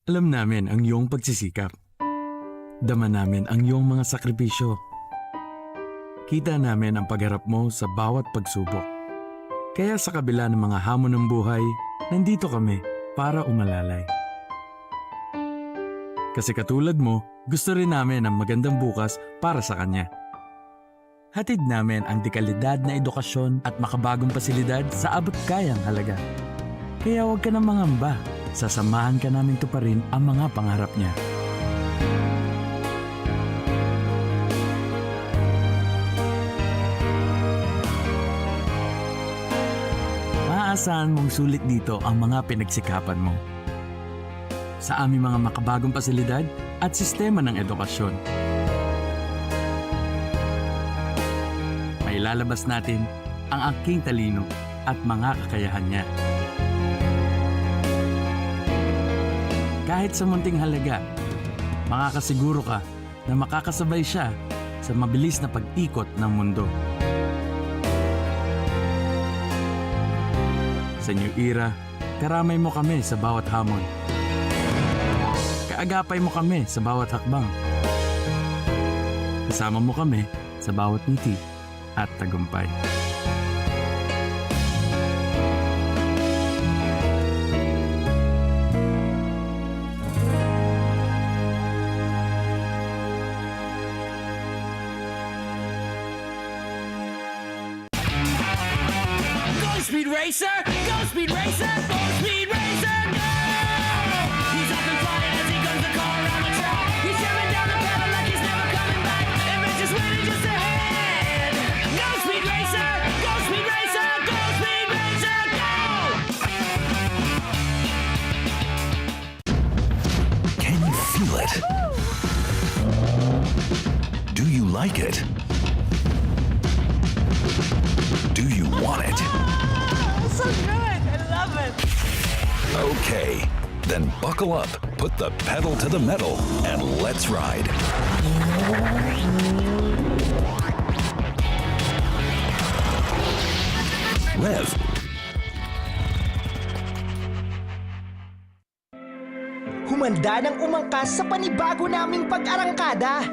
Alam namin ang iyong pagsisikap. Dama namin ang iyong mga sakripisyo. Kita namin ang pagharap mo sa bawat pagsubok. Kaya sa kabila ng mga hamon ng buhay, nandito kami para umalalay. Kasi katulad mo, gusto rin namin ang magandang bukas para sa kanya. Hatid namin ang dekalidad na edukasyon at makabagong pasilidad sa abot kayang halaga. Kaya huwag ka nang mangamba, sasamahan ka namin tuparin ang mga pangarap niya. Maaasahan mong sulit dito ang mga pinagsikapan mo. Sa aming mga makabagong pasilidad at sistema ng edukasyon. Mailalabas natin ang aking talino at mga kakayahan niya. Kahit sa munting halaga, makakasiguro ka na makakasabay siya sa mabilis na pag-ikot ng mundo. Sa new era, karamay mo kami sa bawat hamon. Kaagapay mo kami sa bawat hakbang. Kasama mo kami sa bawat ngiti at tagumpay. Go Speed Racer! Go Speed Racer! Go Speed Racer! Go! He's up and flying as he guns the car around the track. He's jamming down the pedal like he's never coming back. Adventure's waiting just ahead. Go Speed Racer! Go Speed Racer! Go Speed Racer! Go! Can you feel it? Do you like it? Do you want it? So good! I love it! Okay, then buckle up, put the pedal to the metal, and let's ride. Rev. Humanda ng umangkas sa panibago naming pag-arangkada.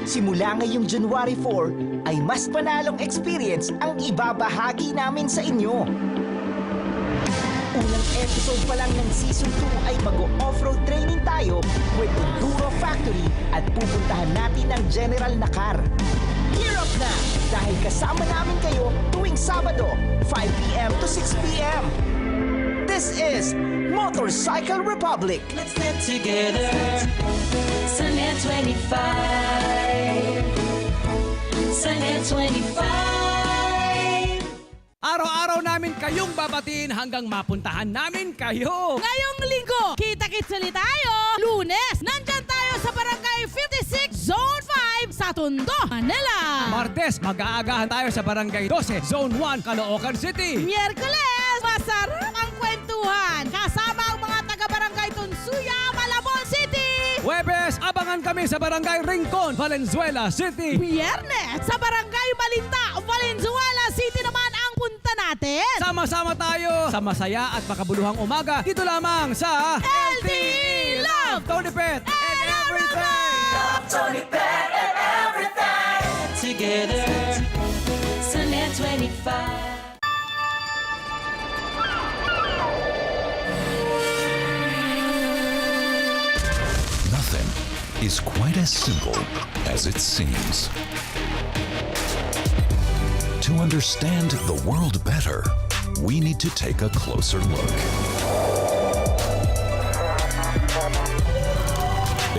Simula ngayong January 4 ay mas panalong experience ang ibabahagi namin sa inyo. Unang episode pa lang ng Season 2 ay mag-off-road training tayo with Enduro Factory at pupuntahan natin ang General na car. Gear up na! Dahil kasama namin kayo tuwing Sabado, 5 p.m. to 6 p.m. This is Motorcycle Republic! Let's get together. Sunday 25. Sunday 25. Araw-araw namin kayong babatiin hanggang mapuntahan namin kayo. Ngayong linggo, kita-kits ulit tayo. Lunes, nandyan tayo sa Barangay 56, Zone 5 sa Tondo, Manila. Martes, mag-aagahan tayo sa Barangay 12, Zone 1, Caloocan City. Miyerkules, masarap ang kwentuhan. Kasama ang mga taga-Barangay Tunsuya, Malabon City. Huwebes, abangan kami sa Barangay Rincon, Valenzuela City. Biyernes, sa Barangay Malinta, Valenzuela City naman ang punta natin. Sama-sama tayo sa masaya at makabuluhang umaga dito lamang sa LTE Love Tony Pet and everything. Tony Pet and everything. Together. Sunday 25. Nothing is quite as simple as it seems. To understand the world better, we need to take a closer look.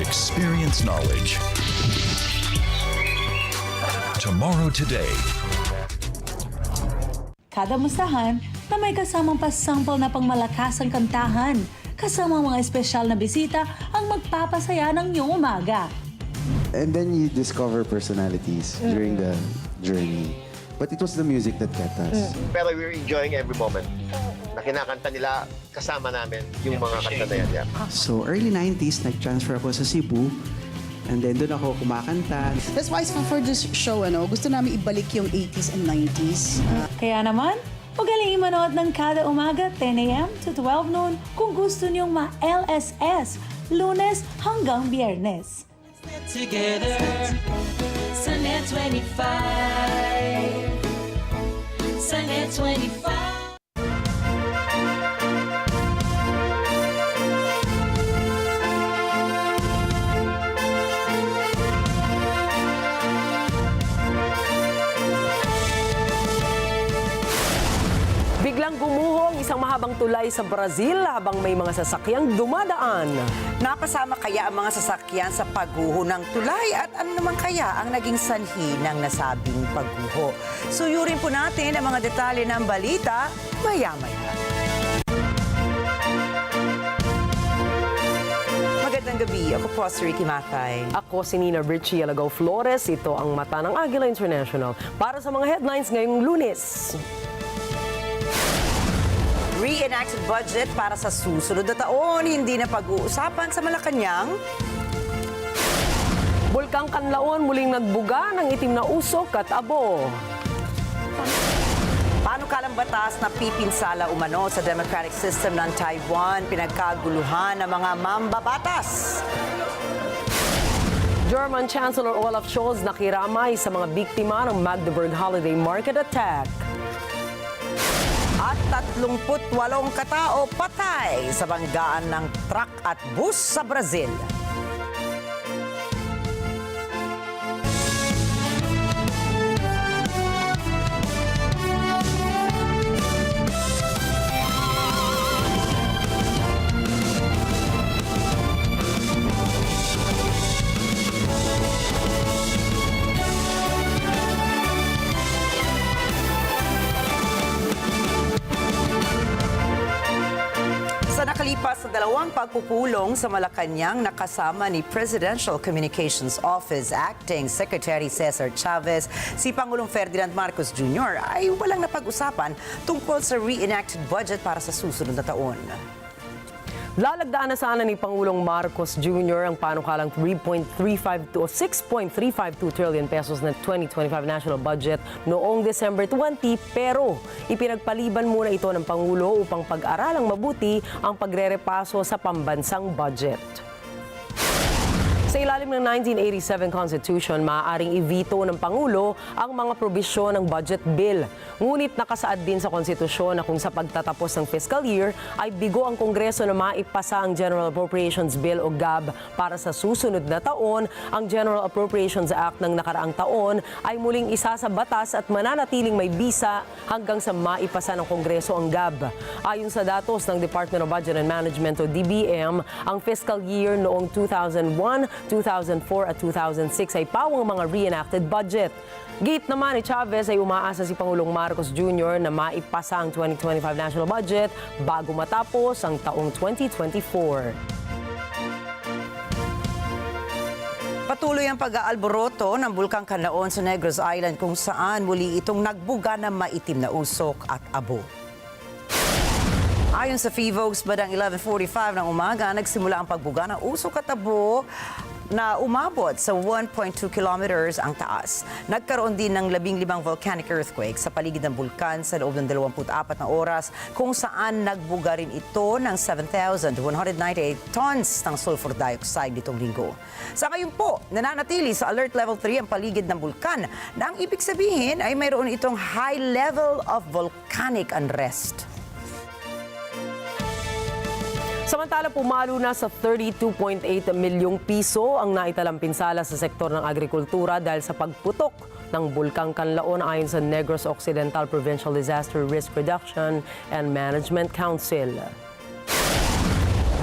Experience knowledge. Tomorrow today. Kada mustahan na may kasamang pasampol na pangmalakasang kantahan, kasama mga espesyal na bisita ang magpapasaya ng iyong umaga. And then you discover personalities during the journey. But it was the music that kept us. Pero we're enjoying every moment. Na kinakanta nila, kasama namin yung mga kanta na yan. Yeah. So early 90s, nag-transfer ako sa Cebu. And then doon ako kumakanta. That's why for this show, gusto namin ibalik yung 80s and 90s. Kaya naman, Magaling manood ng kada umaga 10 a.m. to 12 noon kung gusto niyong ma-LSS, Lunes hanggang Biyernes. Together, Sunday 25. Sunday 25. Biglang gumuho ang isang mahabang tulay sa Brazil habang may mga sasakyang dumadaan. Napasama kaya ang mga sasakyan sa pagguho ng tulay at ano naman kaya ang naging sanhi ng nasabing pagguho? Suyurin po natin ang mga detalye ng balita maya-maya. Magandang gabi. Ako po si Rikki Mathay. Ako si Rikki Alagao Flores. Ito ang mata ng Agila International para sa mga headlines ngayong Lunes. Re-enacted budget para sa susunod na taon, hindi na pag-uusapan sa Malacanang. Bulkang Kanlaon muling nagbuga ng itim na usok at abo. Panukalang batas na pipinsala umano sa democratic system ng Taiwan, pinagkaguluhan ng mga mambabatas. German Chancellor Olaf Scholz nakiramay sa mga biktima ng Magdeburg Holiday Market attack. At 38 katao patay sa banggaan ng truck at bus sa Brazil. Nakalipas sa dalawang pagpupulong sa Malacanang, nakasama ni Presidential Communications Office Acting Secretary Cesar Chavez, si Pangulong Ferdinand Marcos Jr. ay walang napag-usapan tungkol sa re-enacted budget para sa susunod na taon. Lalagdaan na sana ni Pangulong Marcos Jr. ang panukalang 3.352 o 6.352 trillion pesos na 2025 national budget noong December 20, pero ipinagpaliban muna ito ng Pangulo upang pag-aralang mabuti ang pagrerepaso sa pambansang budget. Sa ilalim ng 1987 Constitution, maaaring i-veto ng Pangulo ang mga probisyon ng budget bill. Ngunit nakasaad din sa konstitusyon na kung sa pagtatapos ng fiscal year ay bigo ang Kongreso na maipasa ang General Appropriations Bill o GAB para sa susunod na taon, ang General Appropriations Act ng nakaraang taon ay muling isa sa batas at mananatiling may bisa hanggang sa maipasa ng Kongreso ang GAB. Ayon sa datos ng Department of Budget and Management o DBM, ang fiscal year noong 2001, 2004 at 2006 ay pawang mga reenacted budget. Gate naman ni Chavez ay umaasa si Pangulong Marcos Jr. na maipasa ang 2025 national budget bago matapos ang taong 2024. Patuloy ang pag-aalboroto ng Bulkang Kanlaon sa Negros Island kung saan muli itong nagbuga ng maitim na usok at abo. Ayon sa FIVOX, badang 11:45 ng umaga, nagsimula ang pagbuga ng usok at abo na umabot sa 1.2 kilometers ang taas. Nagkaroon din ng 15 volcanic earthquake sa paligid ng bulkan sa loob ng 24 na oras kung saan nagbuga rin ito ng 7,198 tons ng sulfur dioxide nitong linggo. Sa ngayon po, nananatili sa alert level 3 ang paligid ng bulkan na ang ibig sabihin ay mayroon itong high level of volcanic unrest. Samantala, pumalo na sa 32.8 milyong piso ang naitalang pinsala sa sektor ng agrikultura dahil sa pagputok ng Bulkang Kanlaon ayon sa Negros Occidental Provincial Disaster Risk Reduction and Management Council.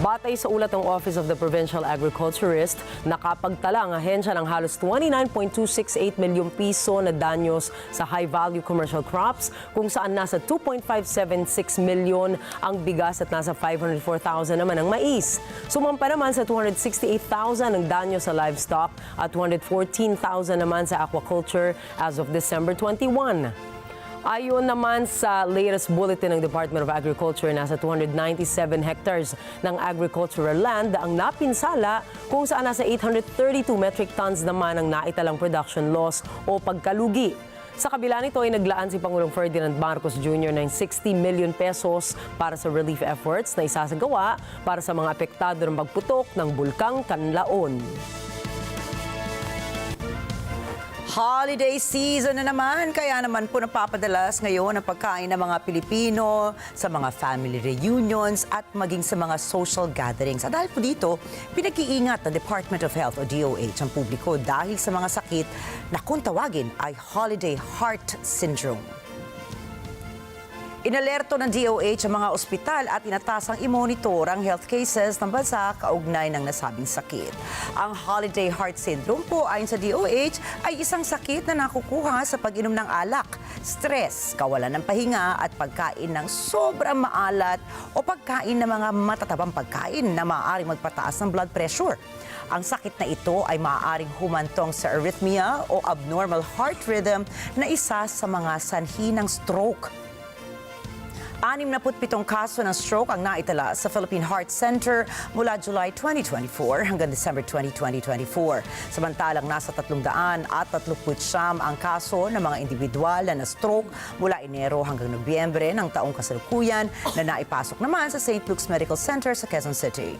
Batay sa ulat ng Office of the Provincial Agriculturist, nakapagtala ang ahensya ng halos 29.268 milyong piso na danyos sa high-value commercial crops, kung saan nasa 2.576 milyon ang bigas at nasa 504,000 naman ang mais. Sumampa naman sa 268,000 ang danyos sa livestock at 214,000 naman sa aquaculture as of December 21. Ayon naman sa latest bulletin ng Department of Agriculture, nasa 297 hectares ng agricultural land ang napinsala, kung saan nasa 832 metric tons naman ang naitalang production loss o pagkalugi. Sa kabila nito ay naglaan si Pangulong Ferdinand Marcos Jr. ng 60 million pesos para sa relief efforts na isasagawa para sa mga apektado ng pagputok ng bulkang Kanlaon. Holiday season na naman, kaya naman po napapadalas ngayon ang pagkain ng mga Pilipino sa mga family reunions at maging sa mga social gatherings. At dahil po dito, pinag-iingat ng Department of Health o DOH ang publiko dahil sa mga sakit na kung tawagin ay Holiday Heart Syndrome. Inalerto ng DOH ang mga ospital at inatasang i-monitor ang health cases ng bansa kaugnay ng nasabing sakit. Ang Holiday Heart Syndrome po ayon sa DOH ay isang sakit na nakukuha sa pag-inom ng alak, stress, kawalan ng pahinga at pagkain ng sobrang maalat o pagkain ng mga matatabang pagkain na maaaring magpataas ng blood pressure. Ang sakit na ito ay maaaring humantong sa arrhythmia o abnormal heart rhythm na isa sa mga sanhi ng stroke. 67 kaso ng stroke ang naitala sa Philippine Heart Center mula July 2024 hanggang December 2024. Samantalang nasa 339 ang kaso ng mga individual na stroke mula Enero hanggang Nobyembre ng taong kasalukuyan na naipasok naman sa St. Luke's Medical Center sa Quezon City.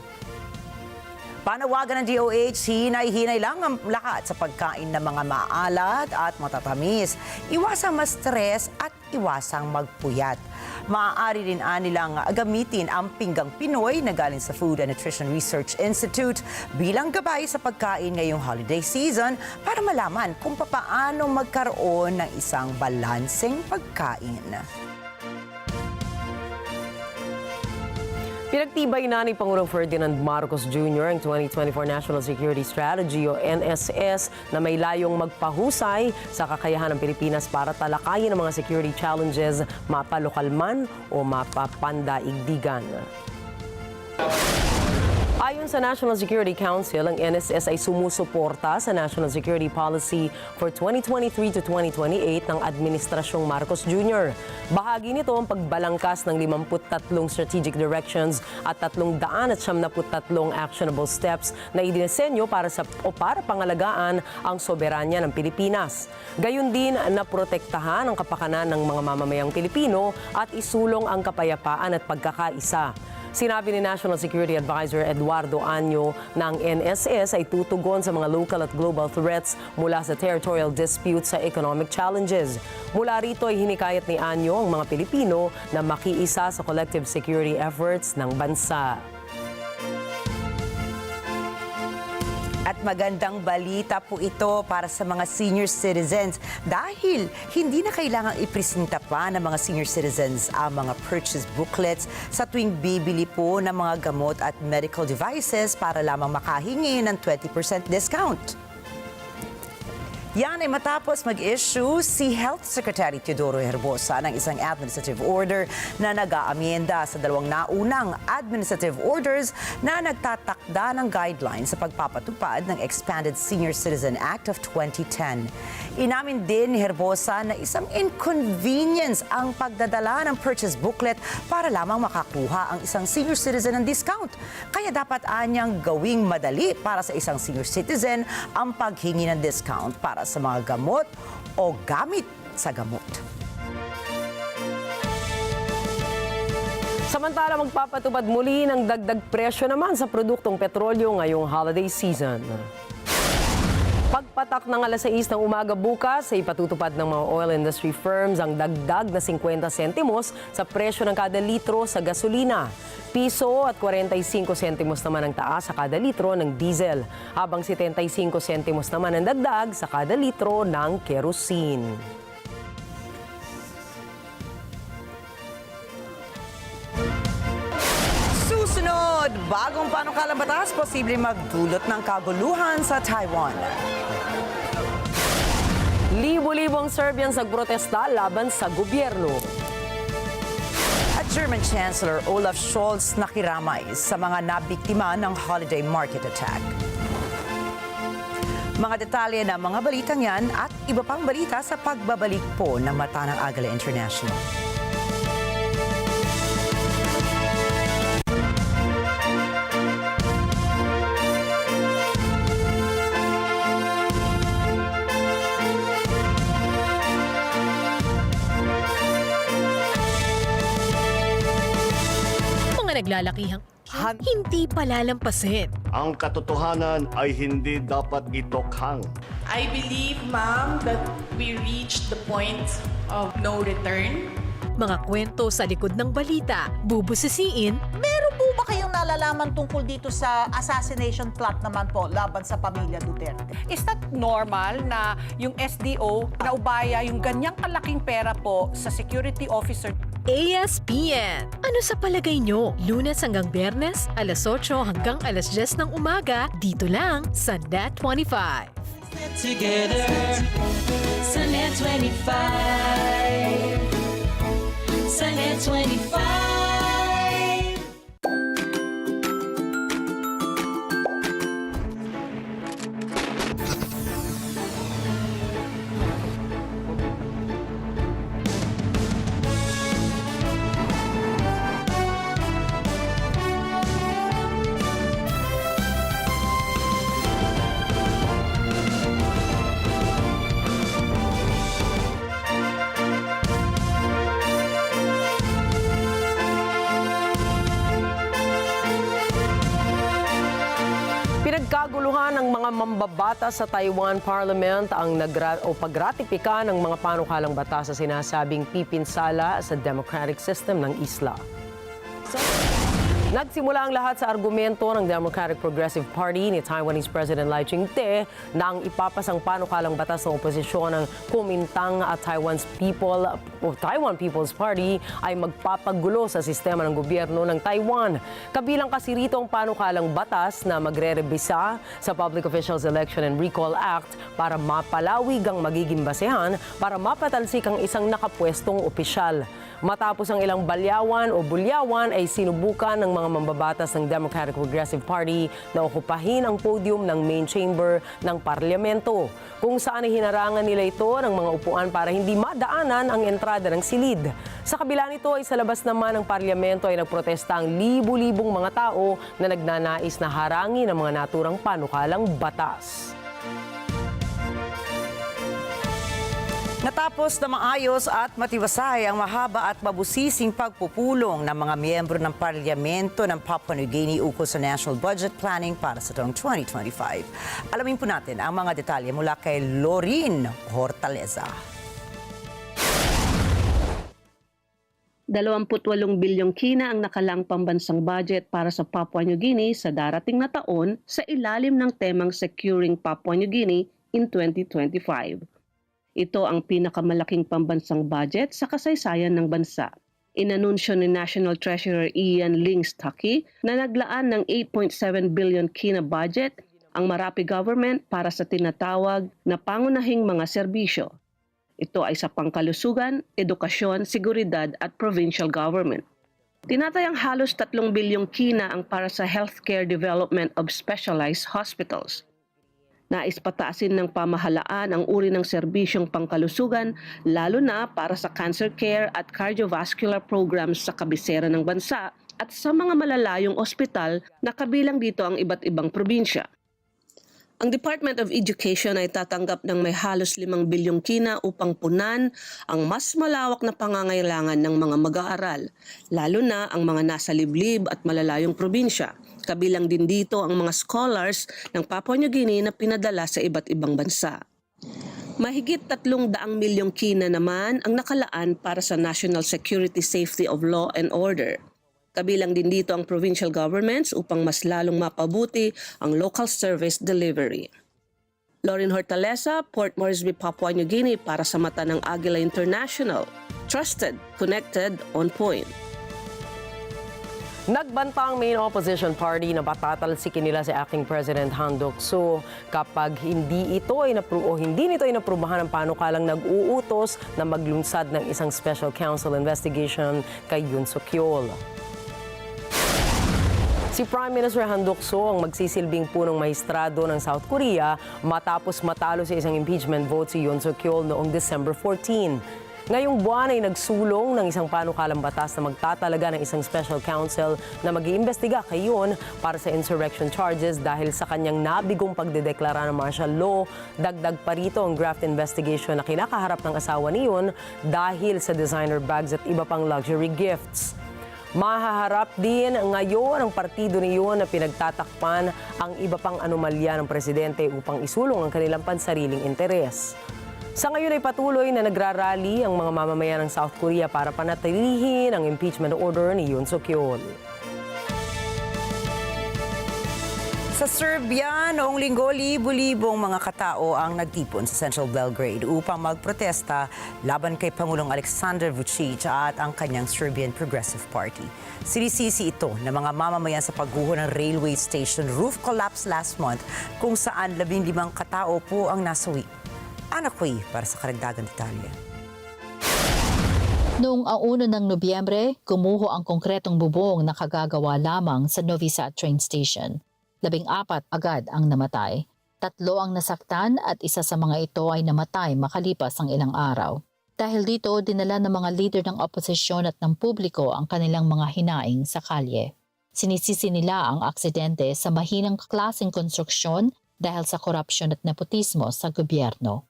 Panawagan ng DOH, hinay-hinay lang ang lahat sa pagkain ng mga maalat at matatamis. Iwasang ma-stress at iwasang magpuyat. Maaari rin nilang gamitin ang pinggang Pinoy na galing sa Food and Nutrition Research Institute bilang gabay sa pagkain ngayong holiday season para malaman kung paano magkaroon ng isang balanseng pagkain. Pinagtibay na ni Pangulong Ferdinand Marcos Jr. ang 2024 National Security Strategy o NSS na may layong magpahusay sa kakayahan ng Pilipinas para talakayin ang mga security challenges mapalokal man o mapapandaigdigan. Ayon sa National Security Council, ang NSS ay sumusuporta sa National Security Policy for 2023 to 2028 ng Administrasyong Marcos Jr. Bahagi nito ang pagbalangkas ng 53 strategic directions at 373 actionable steps na idinesenyo para pangalagaan ang soberanya ng Pilipinas. Gayun din na protektahan ang kapakanan ng mga mamamayang Pilipino at isulong ang kapayapaan at pagkakaisa. Sinabi ni National Security Advisor Eduardo Año na ang NSS ay tutugon sa mga local at global threats mula sa territorial disputes sa economic challenges. Mula rito ay hinikayat ni Año ang mga Pilipino na makiisa sa collective security efforts ng bansa. At magandang balita po ito para sa mga senior citizens dahil hindi na kailangang ipresenta pa ng mga senior citizens ang mga purchase booklets sa tuwing bibili po ng mga gamot at medical devices para lamang makahingi ng 20% discount. Yan ay matapos mag-issue si Health Secretary Teodoro Herbosa ng isang administrative order na nag-aamyenda sa dalawang naunang administrative orders na nagtatakda ng guidelines sa pagpapatupad ng Expanded Senior Citizen Act of 2010. Inamin din ni Herbosa na isang inconvenience ang pagdadala ng purchase booklet para lamang makakuha ang isang senior citizen ng discount. Kaya dapat anyang gawing madali para sa isang senior citizen ang paghingi ng discount para sa mga gamot o gamit sa gamot. Samantala, magpapatupad muli ng dagdag presyo naman sa produktong petrolyo ngayong holiday season. Pagpatak ng alas 6 ng umaga bukas ay ipatutupad ng mga oil industry firms ang dagdag na 50 sentimos sa presyo ng kada litro sa gasolina. Piso at 45 sentimos naman ang taas sa kada litro ng diesel, habang 75 sentimos naman ang dagdag sa kada litro ng kerosene. Susunod, bagong panukalang batas posibleng magdulot ng kaguluhan sa Taiwan. Libo-libong Serbians nagprotesta laban sa gobyerno. At German Chancellor Olaf Scholz nakiramay sa mga nabiktima ng holiday market attack. Mga detalye ng mga balitang yan at iba pang balita sa pagbabalik po ng Mata ng Agila International. pinaglalakihang hindi palalampasin. Ang katotohanan ay hindi dapat itokhang. I believe, ma'am, that we reached the point of no return. Mga kwento sa likod ng balita, bubusisiin, Meron po ba kayong nalalaman tungkol dito sa assassination plot naman po laban sa pamilya Duterte? Is that normal na yung SDO naubaya yung ganyang kalaking pera po sa security officer? ASPN. Ano sa palagay nyo? Lunes hanggang Biyernes, alas 8 hanggang alas 10 ng umaga, dito lang sa Net 25. Together, sa Net 25. Sa Net 25. Pinagkaguluhan ng mga mambabata sa Taiwan Parliament ang pagratipika ng mga panukalang batas sa sinasabing pipinsala sa democratic system ng isla. Nagsimula ang lahat sa argumento ng Democratic Progressive Party ni Taiwanese President Lai Ching-te na ang ipapasang panukalang batas ng oposisyon ng Kuomintang at Taiwan People's Party ay magpapagulo sa sistema ng gobyerno ng Taiwan. Kabilang kasi rito ang panukalang batas na magre-rebisa sa Public Officials Election and Recall Act para mapalawig ang magiging basehan para mapatalsik ang isang nakapwestong opisyal. Matapos ang ilang balyawan o bulyawan ay sinubukan ng mga mambabatas ng Democratic Progressive Party na okupahin ang podium ng main chamber ng parlamento, kung saan ay hinarangan nila ito ng mga upuan para hindi madaanan ang entrada ng silid. Sa kabila nito ay sa labas naman ng parlamento ay nagprotesta ang libu-libong mga tao na nagnanais na harangin ang mga naturang panukalang batas. Natapos na maayos at matiwasay ang mahaba at mabusising pagpupulong ng mga miyembro ng Parlamento ng Papua New Guinea ukol sa National Budget Planning para sa taong 2025. Alamin po natin ang mga detalye mula kay Lorin Hortaleza. 28 bilyong kina ang nakalang pambansang budget para sa Papua New Guinea sa darating na taon sa ilalim ng temang Securing Papua New Guinea in 2025. Ito ang pinakamalaking pambansang budget sa kasaysayan ng bansa. Inanunsyo ni National Treasurer Ian Lingstaki na naglaan ng 8.7 billion kina budget ang Marapi government para sa tinatawag na pangunahing mga serbisyo. Ito ay sa pangkalusugan, edukasyon, seguridad at provincial government. Tinatayang halos 3 bilyong kina ang para sa healthcare development of specialized hospitals. Nais pataasin ng pamahalaan ang uri ng serbisyong pangkalusugan, lalo na para sa cancer care at cardiovascular programs sa kabisera ng bansa at sa mga malalayong ospital na kabilang dito ang iba't ibang probinsya. Ang Department of Education ay tatanggap ng may halos 5 bilyong kina upang punan ang mas malawak na pangangailangan ng mga mag-aaral, lalo na ang mga nasa liblib at malalayong probinsya. Kabilang din dito ang mga scholars ng Papua New Guinea na pinadala sa iba't ibang bansa. Mahigit 300 milyong kina naman ang nakalaan para sa National Security, Safety of Law and Order. Kabilang din dito ang provincial governments upang mas lalong mapabuti ang local service delivery. Lorin Hortaleza, Port Moresby, Papua New Guinea para sa mata ng Agila International. Trusted, connected, on point. Nagbanta ang main opposition party na patatalsikin nila si Acting President Han Duck-soo kapag hindi nito ay naprubahan ng panukalang nag-uutos na maglunsad ng isang special council investigation kay Yoon Suk-yeol. Si Prime Minister Han Duck-soo ang magsisilbing punong mahistrado ng South Korea matapos matalo sa isang impeachment vote si Yoon Suk-yeol noong December 14. Ngayong buwan ay nagsulong ng isang panukalang batas na magtatalaga ng isang special counsel na mag-iimbestiga kay Yoon para sa insurrection charges dahil sa kanyang nabigong pagdedeklara ng martial law. Dagdag pa rito ang graft investigation na kinakaharap ng asawa ni Yoon dahil sa designer bags at iba pang luxury gifts. Mahaharap din ngayon ang partido niyon na pinagtatakpan ang iba pang anomalya ng presidente upang isulong ang kanilang pansariling interes. Sa ngayon ay patuloy na nagrarally ang mga mamamayan ng South Korea para panatilihin ang impeachment order ni Yoon Suk-yeol. Sa Serbia, noong linggo, libo-libong mga katao ang nagtipon sa Central Belgrade upang magprotesta laban kay Pangulong Aleksandar Vučić at ang kanyang Serbian Progressive Party. Sinisisi ito ng mga mamamayan sa pagguho ng railway station roof collapse last month kung saan 15 katao po ang nasawi. Anakoy para sa karagdagang detalye. Noong 1 ng Nobyembre, gumuho ang konkretong bubong na kagagawa lamang sa Novi Sad train station. 14 agad ang namatay. 3 ang nasaktan at isa sa mga ito ay namatay makalipas ang ilang araw. Dahil dito, dinala ng mga leader ng oposisyon at ng publiko ang kanilang mga hinaing sa kalye. Sinisisi nila ang aksidente sa mahinang klaseng konstruksyon dahil sa korupsyon at nepotismo sa gobyerno.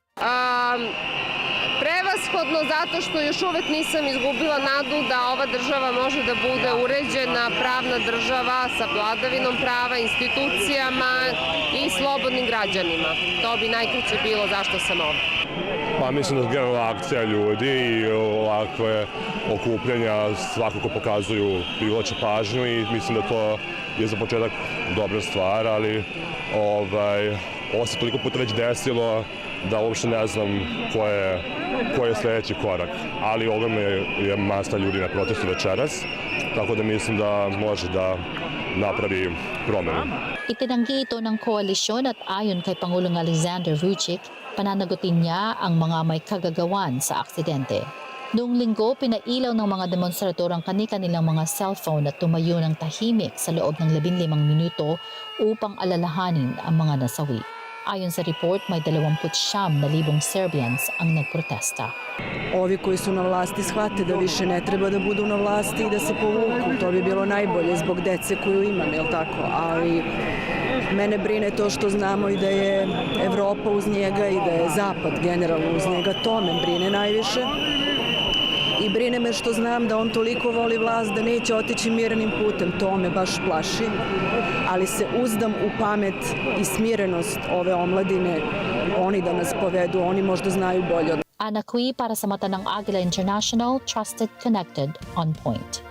Prevashodno zato što još uvek nisam izgubila nadu da ova država može da bude uređena pravna država sa vladavinom prava, institucijama i slobodnim građanima. To bi najkraće bilo zašto sam ovdje. Pa mislim da generalna akcija ljudi i ovakve okupljanja svakako pokazuju privlače pažnju i mislim da to je za početak dobra stvar, ali ovo se toliko puta već desilo da uopšte ne znam koji je sljedeći korak. Ali ogromna je masa ljudi na protestu večeras, tako da mislim da može da napravi promenu. Itinanggi ito ng koalisyon at ayon kay Pangulong Alexander Vučić, pananagutin niya ang mga may kagagawan sa aksidente. Noong linggo, pinailaw ng mga demonstrator ang kani-kanilang mga cellphone at tumayo ng tahimik sa loob ng 15 minuto upang alalahanin ang mga nasawi. Ayon sa report, may 29,000 Serbians ang nagprotesta. Ovi koji su na vlasti shvate da više ne treba da budu na vlasti i da se povuku. To bi bilo najbolje zbog dece koju imam, jel tako? Ali mene brine to što znamo i da je Evropa uz njega i da je Zapad generalno uz njega. To me brine najviše. I brine me što znam da on toliko voli vlast da neće otići mirnim putem. To me baš plaši. Ali se uzdam u pamet i smirenost ove omladine. Oni da nas povedu, oni možda znaju bolje od nas. Anakoy para sa mata ng Agila International, trusted, connected, on point.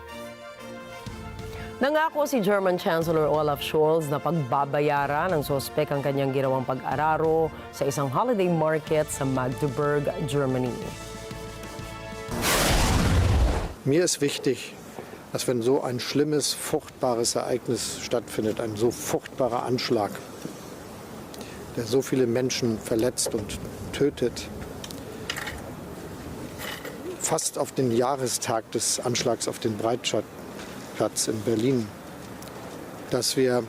Nangako si German Chancellor Olaf Scholz na pagbabayaran ng sospek ang kanyang ginawang pag-araro sa isang holiday market sa Magdeburg, Germany. Mir ist wichtig, dass wenn so ein schlimmes, furchtbares Ereignis stattfindet, ein so furchtbarer Anschlag, der so viele Menschen verletzt und tötet, fast auf den Jahrestag des Anschlags auf den Breitscheidplatz in Berlin, dass wir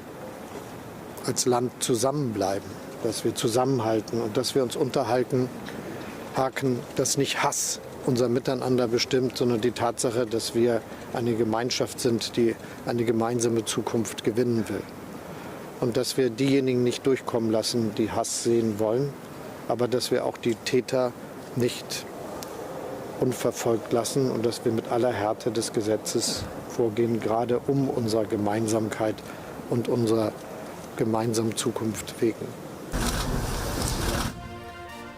als Land zusammenbleiben, dass wir zusammenhalten und dass wir uns unterhalten, dass nicht Hass unser Miteinander bestimmt, sondern die Tatsache, dass wir eine Gemeinschaft sind, die eine gemeinsame Zukunft gewinnen will. Und dass wir diejenigen nicht durchkommen lassen, die Hass sehen wollen, aber dass wir auch die Täter nicht unverfolgt lassen und dass wir mit aller Härte des Gesetzes vorgehen, gerade um unserer Gemeinsamkeit und unserer gemeinsamen Zukunft wegen.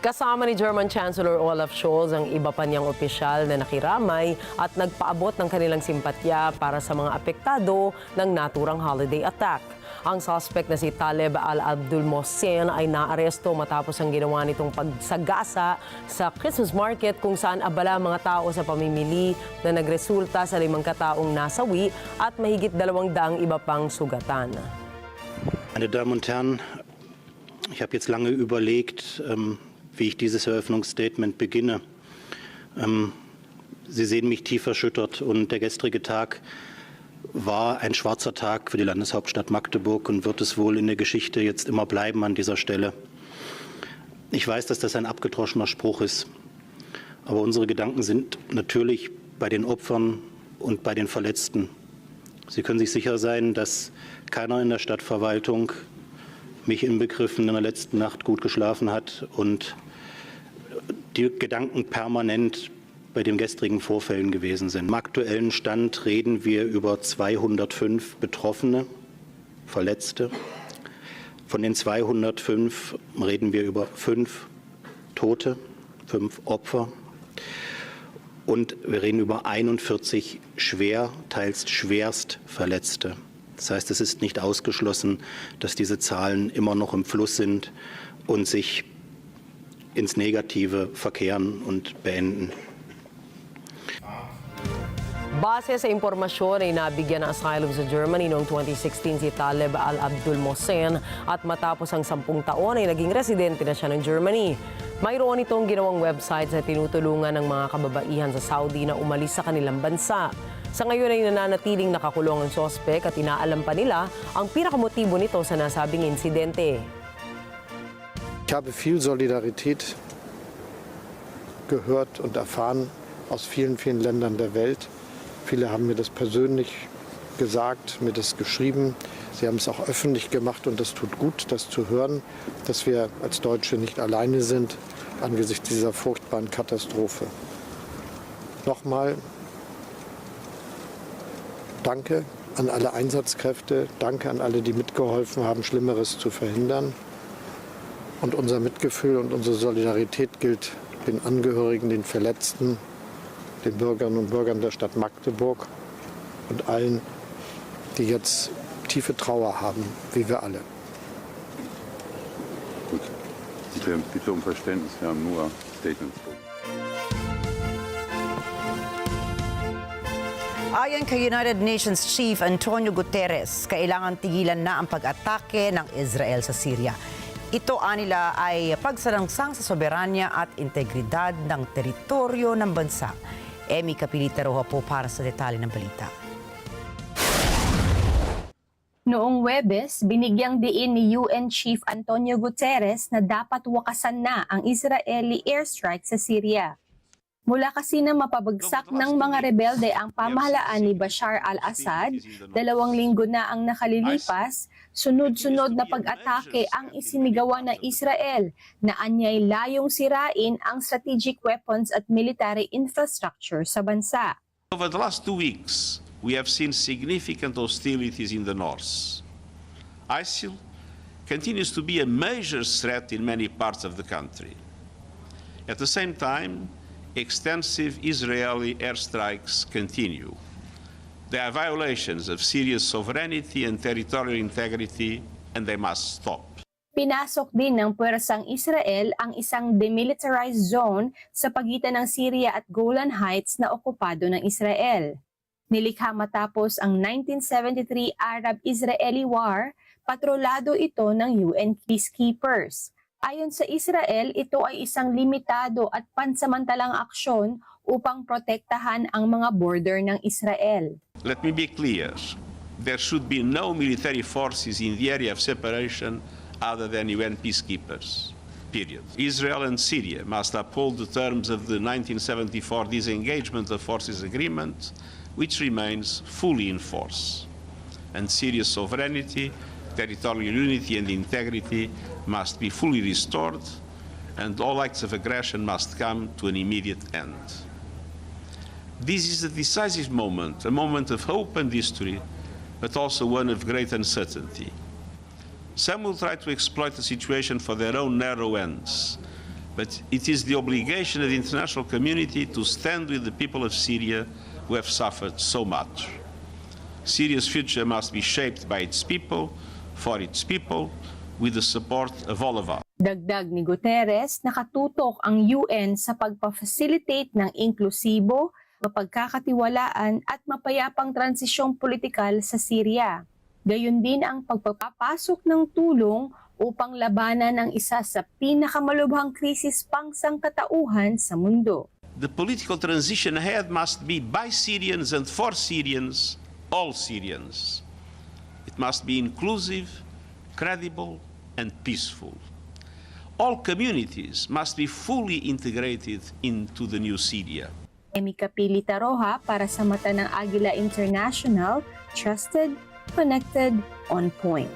Kasama ni German Chancellor Olaf Scholz ang iba pa niyang opisyal na nakiramay at nagpaabot ng kanilang simpatya para sa mga apektado ng naturang holiday attack. Ang suspect na si Taleb Al-Abdul Mohsen ay naaresto matapos ang ginawa nitong pagsagasa sa Christmas market kung saan abala mga tao sa pamimili na nagresulta sa 5 kataong nasawi at mahigit 200 iba pang sugatan. Meine Damen und Herren, ich habe jetzt lange überlegt, wie ich dieses Eröffnungsstatement beginne. Sie sehen mich tief erschüttert und der gestrige Tag war ein schwarzer Tag für die Landeshauptstadt Magdeburg und wird es wohl in der Geschichte jetzt immer bleiben an dieser Stelle. Ich weiß, dass das ein abgedroschener Spruch ist, aber unsere Gedanken sind natürlich bei den Opfern und bei den Verletzten. Sie können sich sicher sein, dass keiner in der Stadtverwaltung, mich inbegriffen, in der letzten Nacht gut geschlafen hat und die Gedanken permanent bei den gestrigen Vorfällen gewesen sind. Im aktuellen Stand reden wir über 205 Betroffene, Verletzte. Von den 205 reden wir über 5 Tote, 5 Opfer. Und wir reden über 41 schwer, teils schwerst Verletzte. Das heißt, es ist nicht ausgeschlossen, dass diese Zahlen immer noch im Fluss sind und sich ins Negative verkehren und beenden. Base sa impormasyon ay nabigyan ng asylum sa Germany noong 2016 si Taleb Al-Abdul Mohsen at matapos ang 10 taon ay naging residente na siya ng Germany. Mayroon itong ginawang website na tinutulungan ng mga kababaihan sa Saudi na umalis sa kanilang bansa. Sa ngayon ay nananatiling nakakulong ang sospek at inaalam pa nila ang pinakamotibo nito sa nasabing insidente. Ich habe viel Solidarität gehört und erfahren aus vielen, vielen Ländern der Welt. Viele haben mir das persönlich gesagt, mir das geschrieben. Sie haben es auch öffentlich gemacht und es tut gut, das zu hören, dass wir als Deutsche nicht alleine sind angesichts dieser furchtbaren Katastrophe. Nochmal danke an alle Einsatzkräfte, danke an alle, die mitgeholfen haben, Schlimmeres zu verhindern. Und unser Mitgefühl und unsere Solidarität gilt den Angehörigen, den Verletzten, den Bürgerinnen und Bürgern der Stadt Magdeburg und allen, die jetzt tiefe Trauer haben, wie wir alle. Gut. Bitte um Verständnis, wir haben nur Statements. Ayon kay United Nations Chief Antonio Guterres, kailangan tigilan na ang pag-atake ng Israel sa Syria. Ito anila ay pagsalangsang sa soberanya at integridad ng teritoryo ng bansa. Emi Kapilita Roja po para sa detalye ng balita. Noong Huwebes, binigyang diin ni UN Chief Antonio Guterres na dapat wakasan na ang Israeli airstrike sa Syria. Mula kasi na mapabagsak ng mga rebelde ang pamahalaan ni Bashar al-Assad, 2 linggo na ang nakalilipas, sunod-sunod na pag-atake ang isinigawa ng Israel na anyay layong sirain ang strategic weapons at military infrastructure sa bansa. Over the last 2 weeks, we have seen significant hostilities in the north. ISIL continues to be a major threat in many parts of the country. At the same time, extensive Israeli airstrikes continue. They are violations of Syria's sovereignty and territorial integrity, and they must stop. Pinasok din ng puwersang Israel ang isang demilitarized zone sa pagitan ng Syria at Golan Heights na okupado ng Israel. Nilikha matapos ang 1973 Arab-Israeli War, patrolado ito ng UN peacekeepers. Ayon sa Israel, ito ay isang limitado at pansamantalang aksyon upang protektahan ang mga border ng Israel. Let me be clear. There should be no military forces in the area of separation other than UN peacekeepers. Period. Israel and Syria must uphold the terms of the 1974 Disengagement of Forces Agreement, which remains fully in force. And Syria's sovereignty, territorial unity and integrity must be fully restored, and all acts of aggression must come to an immediate end. This is a decisive moment, a moment of hope and history, but also one of great uncertainty. Some will try to exploit the situation for their own narrow ends, but it is the obligation of the international community to stand with the people of Syria who have suffered so much. Syria's future must be shaped by its people, for its people, with the support of all of us. Dagdag ni Guterres, nakatutok ang UN sa pagpa-facilitate ng inklusibo, mapagkakatiwalaan at mapayapang transisyong politikal sa Syria. Gayon din ang pagpapasok ng tulong upang labanan ang isa sa pinakamalubhang krisis pangsangkatauhan sa mundo. The political transition ahead must be by Syrians and for Syrians, all Syrians. It must be inclusive, credible, and peaceful. All communities must be fully integrated into the new Syria. Emi Kapilita Roja para sa mata ng Agila International, trusted, connected, on point.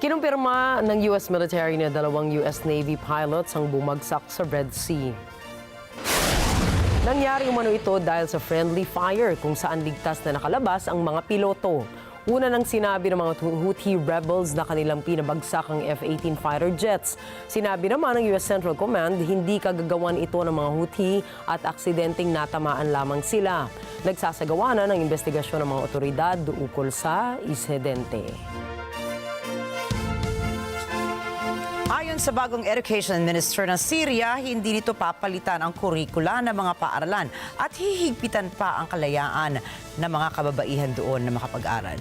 Kinumpirma ng US military na 2 US Navy pilots ang bumagsak sa Red Sea. Nangyari umano ito dahil sa friendly fire kung saan ligtas na nakalabas ang mga piloto. Una nang sinabi ng mga Houthi rebels na kanilang pinabagsak ang F-18 fighter jets. Sinabi naman ng US Central Command hindi kagagawan ito ng mga Houthi at aksidenteng natamaan lamang sila. Nagsasagawa na ng investigasyon ng mga otoridad ukol sa insidente. Ayon sa bagong Education Minister ng Syria, hindi nito papalitan ang kurikula ng mga paaralan at hihigpitan pa ang kalayaan ng mga kababaihan doon na makapag-aral.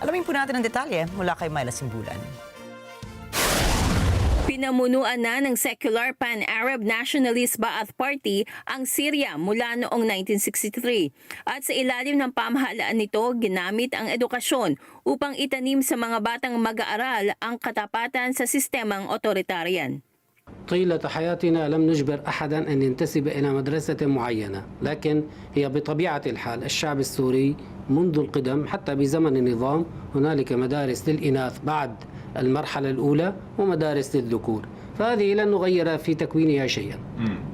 Alamin po natin ang detalye mula kay Myla Simbulan. Pinamunuan na ng secular Pan-Arab Nationalist Ba'ath Party ang Syria mula noong 1963 at sa ilalim ng pamahalaan nito ginamit ang edukasyon upang itanim sa mga batang mag-aaral ang katapatan sa sistemang otoritarian. طيلة حياتنا لم نجبر أحدا أن ينتسب إلى مدرسة معينة، لكن هي بطبيعة الحال الشعب السوري منذ القدم حتى بزمن النظام هنالك مدارس للإناث بعد المرحلة الأولى ومدارس للذكور، فهذه لن نغير في تكوينها شيئا.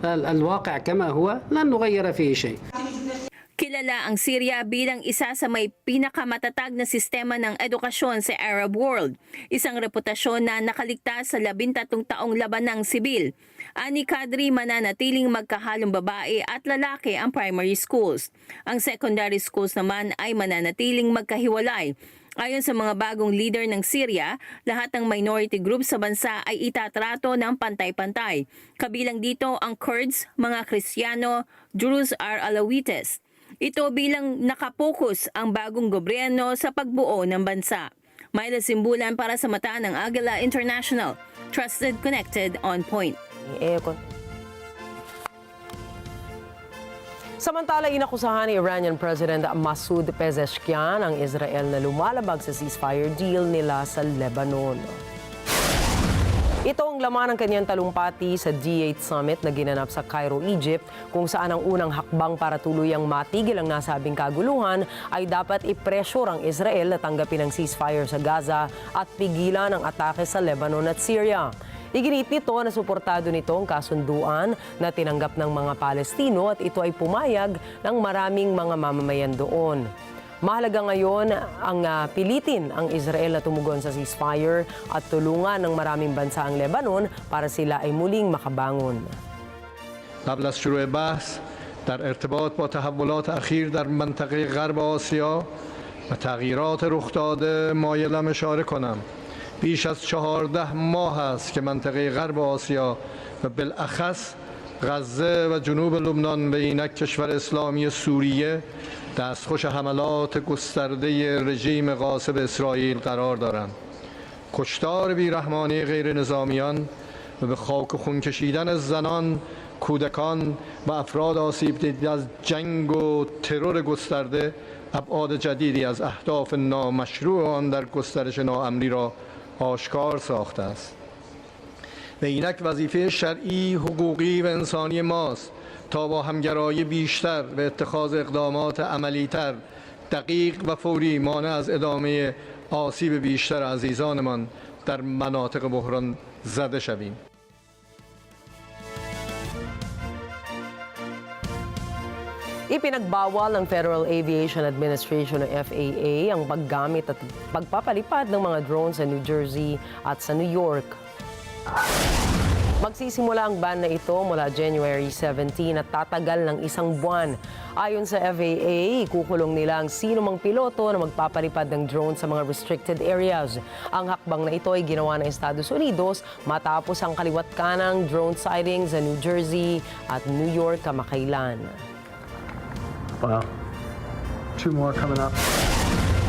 الواقع كما هو لن نغير فيه شيء. Kilala ang Syria bilang isa sa may pinakamatatag na sistema ng edukasyon sa Arab world, isang reputasyon na nakaligtas sa 13 taong labanang sibil. Ani kadri mananatiling magkahalong babae at lalaki ang primary schools. Ang secondary schools naman ay mananatiling magkahiwalay. Ayon sa mga bagong leader ng Syria, lahat ng minority groups sa bansa ay itatrato ng pantay-pantay. Kabilang dito ang Kurds, mga Kristiyano, Druze or Alawites. Ito bilang nakapokus ang bagong gobyerno sa pagbuo ng bansa. Myla Simbulan para sa mata ng Agila International. Trusted, connected, on point. Samantala, inakusahan ni Iranian President Masoud Pezeshkian ang Israel na lumalabag sa ceasefire deal nila sa Lebanon. Ito ang laman ng kanyang talumpati sa G8 Summit na ginanap sa Cairo, Egypt, kung saan ang unang hakbang para tuluyang matigil ang nasabing kaguluhan ay dapat ipresyur ang Israel na tanggapin ang ceasefire sa Gaza at pigilan ang atake sa Lebanon at Syria. Iginit nito na suportado nito ang kasunduan na tinanggap ng mga Palestino at ito ay pumayag ng maraming mga mamamayan doon. Mahalaga ngayon ang pilitin ang Israel na tumugon sa ceasefire at tulungan ng maraming bansa ang Lebanon para sila ay muling makabangon. قبل از شروع بحث در ارتباط با تحولات اخیر در منطقه غرب آسیا و تغییرات رخ داده مایلم اشاره کنم. بیش از 14 ماه است که منطقه غرب آسیا و بالاخص غزه و جنوب لبنان و اینک کشور اسلامی سوریه دستخوش حملات گسترده رژیم غاصب اسرائیل قرار دارند. کشتار بیرحمانه غیر نظامیان و به خاک و خون کشیدن زنان، کودکان و افراد آسیب دیده از جنگ و ترور گسترده ابعاد جدیدی از اهداف نامشروع آن در گسترش ناامنی را آشکار ساخته است. و اینک وظیفه شرعی، حقوقی و انسانی ماست تا با همگرایی بیشتر و اتخاذ اقدامات عملی‌تر دقیق و فوری مانع از ادامه آسیب بیشتر عزیزانمان در مناطق بحران زده شویم. Ipinagbawal ng Federal Aviation Administration o FAA ang paggamit at pagpapalipad ng mga drones sa New Jersey at sa New York. Magsisimula ang ban na ito mula January 17 at tatagal ng 1 buwan. Ayon sa FAA, kukulong nila ang sinumang piloto na magpapalipad ng drone sa mga restricted areas. Ang hakbang na ito ay ginawa ng Estados Unidos matapos ang kaliwat kanang drone sightings sa New Jersey at New York kamakailan. Wow. 2 more coming up.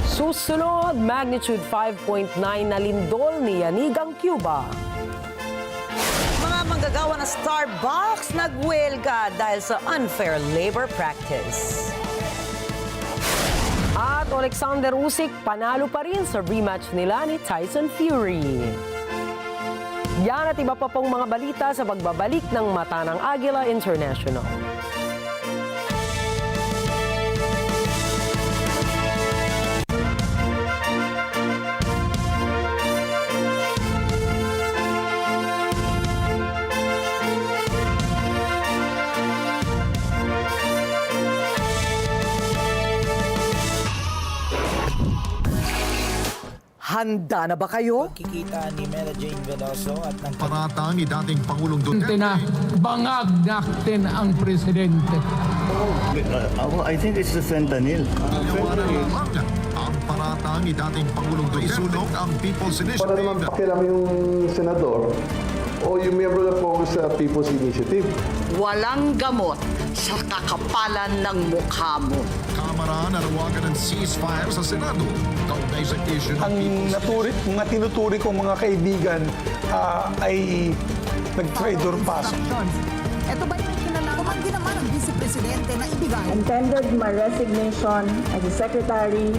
Susunod, magnitude 5.9 na lindol ni Yanigang Cuba. Mga manggagawa ng Starbucks nagwelga dahil sa unfair labor practice. At Alexander Usyk panalo pa rin sa rematch nila ni Tyson Fury. Yan at iba pa pong mga balita sa pagbabalik ng Mata ng Agila International. Handa na ba kayo? Kikita ni Mela Jane Veloso at ng paratang ni dating Pangulong Duterte na bangag natin ang presidente. I think it's the fentanyl. Ang paratang ni dating Pangulong Duterte isunog ang People's Initiative. Wala naman pakialam yung senador o yung miyembro na focus sa People's Initiative. Walang gamot sa kakapalan ng mukha mo. Kamara nanawagan ng ceasefire sa Senado. Kaugnay sa issue ng People's Mga tinuturi kong mga kaibigan ay nag-traitor pass. Ito ba yung tumanggi naman ang Vice Presidente na ibigay? And tendered my resignation as the Secretary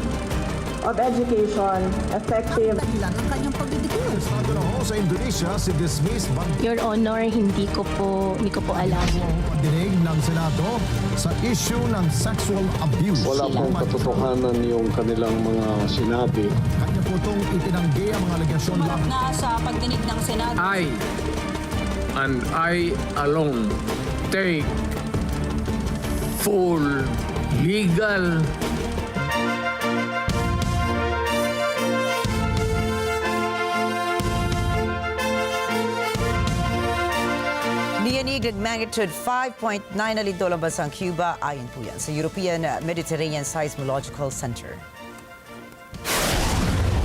of Education effective. Dahilan ng kanyang pagdidikil. Sa Indonesia, si dismissed Your Honor, hindi ko po alam. dinig ng Senado sa issue ng sexual abuse. Wala pong katotohanan yung kanilang mga sinabi. Kanya po itong itinanggi ang mga alegasyon lang. Na sa pagdinig ng Senado. I and I alone take full legal Niyanig ng magnitude 5.9 na lindol ang bansang Cuba ayon po yan sa European Mediterranean Seismological Center.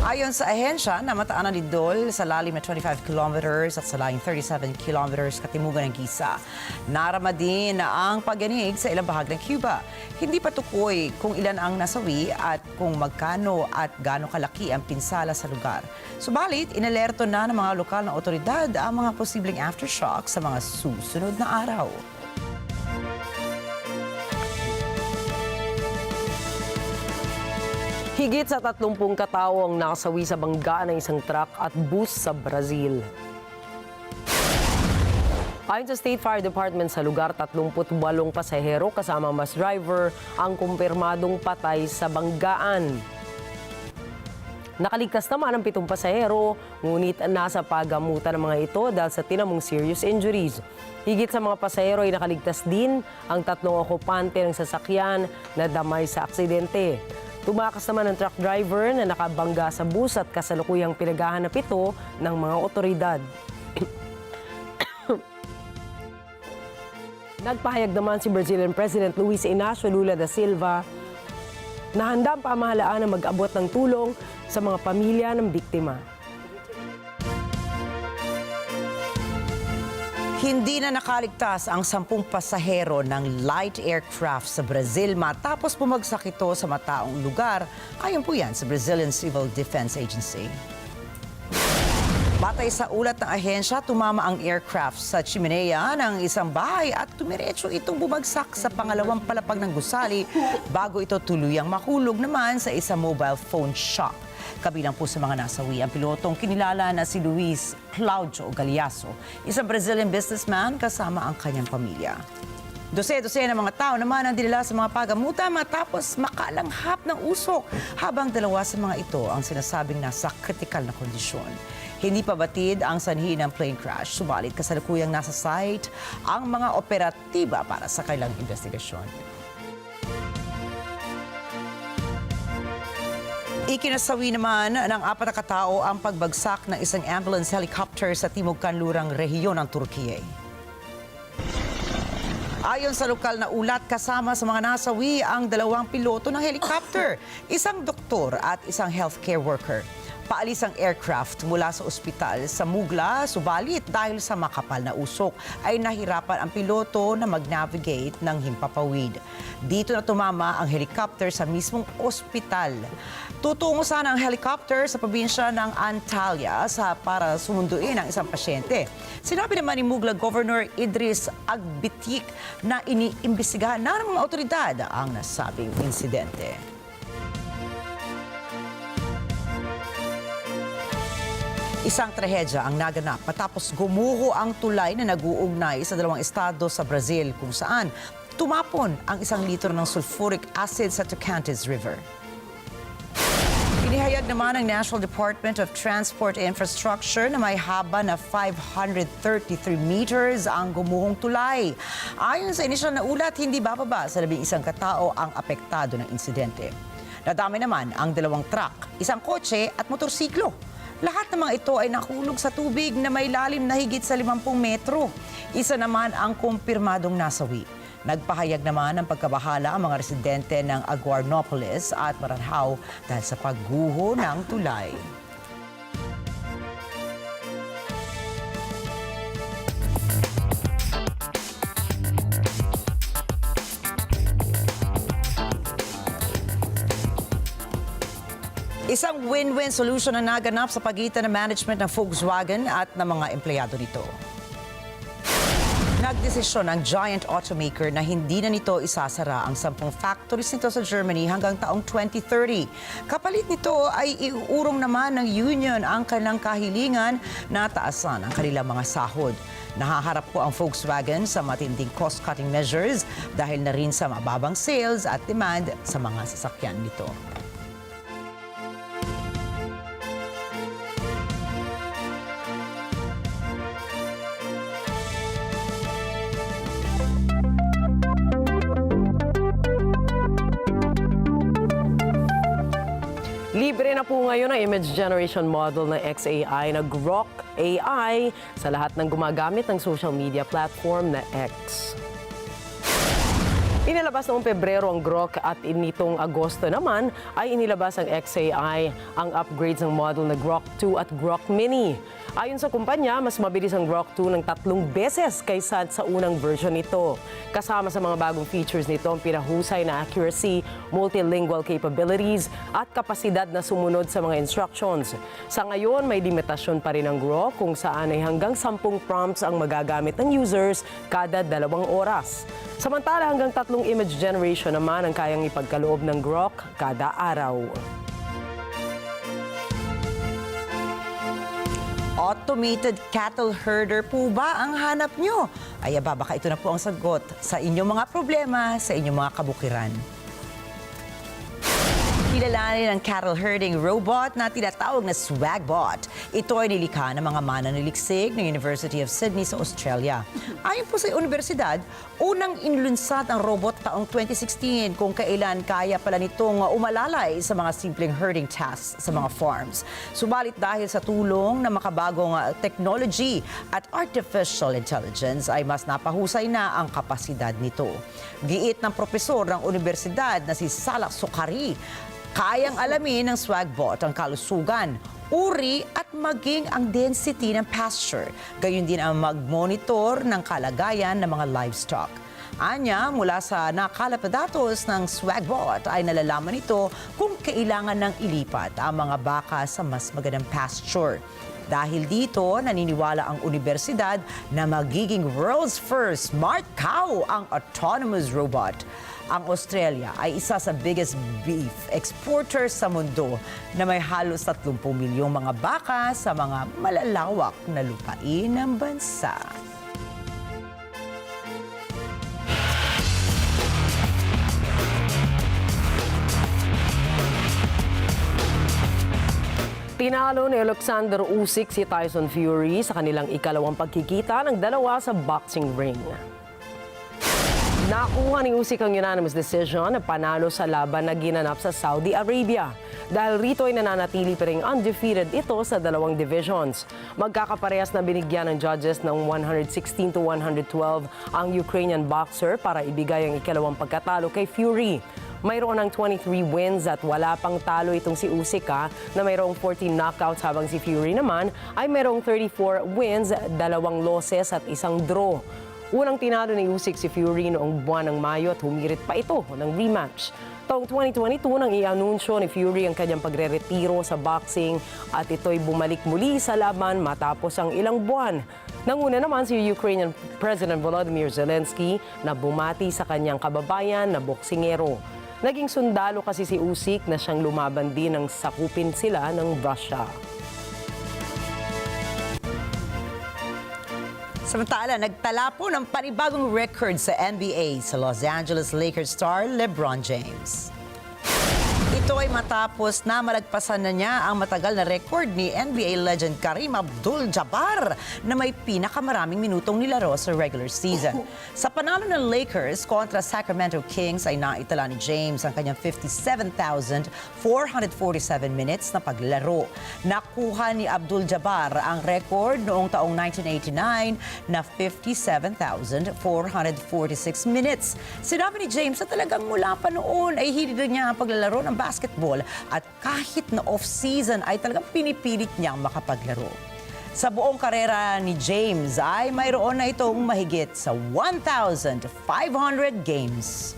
Ayon sa ahensya, namataan ang lindol sa lalim na 25 kilometers at sa layong 37 kilometers katimugan ng Gisa. Narama din ang pagyanig sa ilang bahagi ng Cuba. Hindi pa tukoy kung ilan ang nasawi at kung magkano at gaano kalaki ang pinsala sa lugar. Subalit, inalerto na ng mga lokal na otoridad ang mga posibleng aftershock sa mga susunod na araw. Higit sa 30 katao ang nakasawi sa banggaan ng isang truck at bus sa Brazil. Ayon sa State Fire Department sa lugar, 38 pasahero kasama ang bus driver ang kumpirmadong patay sa banggaan. Nakaligtas naman ang 7 pasahero, ngunit nasa pagamutan ng mga ito dahil sa tinamong serious injuries. Higit sa mga pasahero ay nakaligtas din ang 3 okupante ng sasakyan na damay sa aksidente. Tumakas naman ang truck driver na nakabangga sa bus at kasalukuyang pinaghahanap ito ng mga otoridad. Nagpahayag naman si Brazilian President Luiz Inácio Lula da Silva na handa ang pamahalaan na mag-abot ng tulong sa mga pamilya ng biktima. Hindi na nakaligtas ang 10 pasahero ng light aircraft sa Brazil matapos bumagsak ito sa mataong lugar. Ayon po yan sa Brazilian Civil Defense Agency. Batay sa ulat ng ahensya, tumama ang aircraft sa chimenea ng isang bahay at tumiretso itong bumagsak sa pangalawang palapag ng gusali bago ito tuluyang mahulog naman sa isang mobile phone shop. Kabilang po sa mga nasawi ang pilotong kinilala na si Luis Claudio Galeaso, isang Brazilian businessman kasama ang kanyang pamilya. Dose-dose ng mga tao naman ang dinala sa mga pagamutan matapos makalanghap ng usok, habang 2 sa mga ito ang sinasabing nasa kritikal na kondisyon. Hindi pa batid ang sanhi ng plane crash, subalit kasalukuyang nasa site ang mga operatiba para sa kailang investigasyon. Ikinasawi naman ng 4 na katao ang pagbagsak ng isang ambulance helicopter sa timog kanlurang rehiyon ng Turkiye. Ayon sa lokal na ulat, kasama sa mga nasawi ang 2 piloto ng helicopter, isang doktor at isang healthcare worker. Paalis ang aircraft mula sa ospital sa Mugla, subalit dahil sa makapal na usok ay nahirapan ang piloto na mag-navigate ng himpapawid. Dito na tumama ang helicopter sa mismong ospital. Tutungo sana ang helicopter sa probinsya ng Antalya para sumunduin ang isang pasyente. Sinabi naman ni Mugla Governor Idris Agbitik na iniimbestigahan na ng mga otoridad ang nasabing insidente. Isang trahedya ang naganap matapos gumuho ang tulay na nag-uugnay sa 2 estado sa Brazil kung saan tumapon ang 1 litro ng sulfuric acid sa Tocantins River. Inihayag naman ng National Department of Transport and Infrastructure na may haba na 533 meters ang gumuhong tulay. Ayon sa inisyal na ulat, hindi bababa sa 11 katao ang apektado ng insidente. Nadami naman ang 2 truck, 1 kotse at motorsiklo. Lahat ng mga ito ay nahulog sa tubig na may lalim na higit sa 50 metro. Isa naman ang kumpirmadong nasawi. Nagpahayag naman ng pagkabahala ang mga residente ng Aguarnopolis at Maranhao dahil sa pagguho ng tulay. Isang win-win solution na naganap sa pagitan ng management ng Volkswagen at ng mga empleyado nito. Nagdesisyon ang giant automaker na hindi na nito isasara ang 10 factories nito sa Germany hanggang taong 2030. Kapalit nito ay iurong naman ng union ang kanilang kahilingan na taasan ang kanilang mga sahod. Nahaharap po ang Volkswagen sa matinding cost-cutting measures dahil na rin sa mababang sales at demand sa mga sasakyan nito. Libre na po ngayon ang image generation model ng XAI na Grok AI sa lahat ng gumagamit ng social media platform na X. Inilabas noong Pebrero ang Grok at nitong Agosto naman ay inilabas ang XAI ang upgrades ng model na Grok 2 at Grok Mini. Ayon sa kumpanya, mas mabilis ang Grok 2 ng 3 beses kaysa sa unang version nito. Kasama sa mga bagong features nito ang pinahusay na accuracy, multilingual capabilities at kapasidad na sumunod sa mga instructions. Sa ngayon, may limitasyon pa rin ang Grok kung saan ay hanggang 10 prompts ang magagamit ng users kada 2 oras. Samantala, hanggang 3 image generation naman ang kayang ipagkaloob ng Grok kada araw. Automated cattle herder po ba ang hanap nyo? Ay baka ito na po ang sagot sa inyong mga problema, sa inyong mga kabukiran. Kilalanin ang cattle herding robot na tinatawag na Swagbot. Ito ay nilikha ng mga mananaliksik ng University of Sydney sa Australia. Ayon po sa universidad, unang inlunsad ang robot taong 2016 kung kailan kaya pala nitong umalalay sa mga simpleng herding tasks sa mga farms. Subalit dahil sa tulong ng makabagong technology at artificial intelligence ay mas napahusay na ang kapasidad nito. Giit ng propesor ng universidad na si Salak Sukari, kayang alamin ng Swagbot ang kalusugan, uri at maging ang density ng pasture. Gayon din ang mag-monitor ng kalagayan ng mga livestock. Anya, mula sa nakalap na datos ng Swagbot ay nalalaman ito kung kailangan ng ilipat ang mga baka sa mas magandang pasture. Dahil dito, naniniwala ang universidad na magiging world's first smart cow ang autonomous robot. Ang Australia ay isa sa biggest beef exporters sa mundo na may halos 30 milyong mga baka sa mga malalawak na lupain ng bansa. Tinalo ni Alexander Usyk si Tyson Fury sa kanilang ikalawang pagkikita ng dalawa sa boxing ring. Nakuha ni Usyk ang unanimous decision na panalo sa laban na ginanap sa Saudi Arabia. Dahil rito ay nananatili pa rin undefeated ito sa 2 divisions. Magkakaparehas na binigyan ng judges ng 116-112 ang Ukrainian boxer para ibigay ang ikalawang pagkatalo kay Fury. Mayroon ng 23 wins at wala pang talo itong si Usyk na mayroong 14 knockouts habang si Fury naman ay mayroong 34 wins, 2 losses at 1 draw. Unang tinalo ni Usyk si Fury noong buwan ng Mayo at humirit pa ito ng rematch. Taong 2022 nang i-anunsyo ni Fury ang kanyang pagre-retiro sa boxing at ito'y bumalik muli sa laban matapos ang ilang buwan. Nanguna naman si Ukrainian President Volodymyr Zelensky na bumati sa kanyang kababayan na boksingero. Naging sundalo kasi si Usyk na siyang lumaban din nang sakupin sila ng Russia. Samantala, nagtala po ng panibagong record sa NBA sa Los Angeles Lakers star LeBron James. Ito ay matapos na malagpasan na niya ang matagal na record ni NBA legend Kareem Abdul-Jabbar na may pinakamaraming minutong nilaro sa regular season. Sa panalo ng Lakers kontra Sacramento Kings ay naitala ni James ang kanyang 57,447 minutes na paglalaro. Nakuha ni Abdul-Jabbar ang record noong taong 1989 na 57,446 minutes. Sinabi ni James na talagang mula pa noon ay hilig niya ang paglalaro ng basketball at kahit na off-season ay talagang pinipilit niyang makapaglaro. Sa buong karera ni James ay mayroon na itong mahigit sa 1,500 games.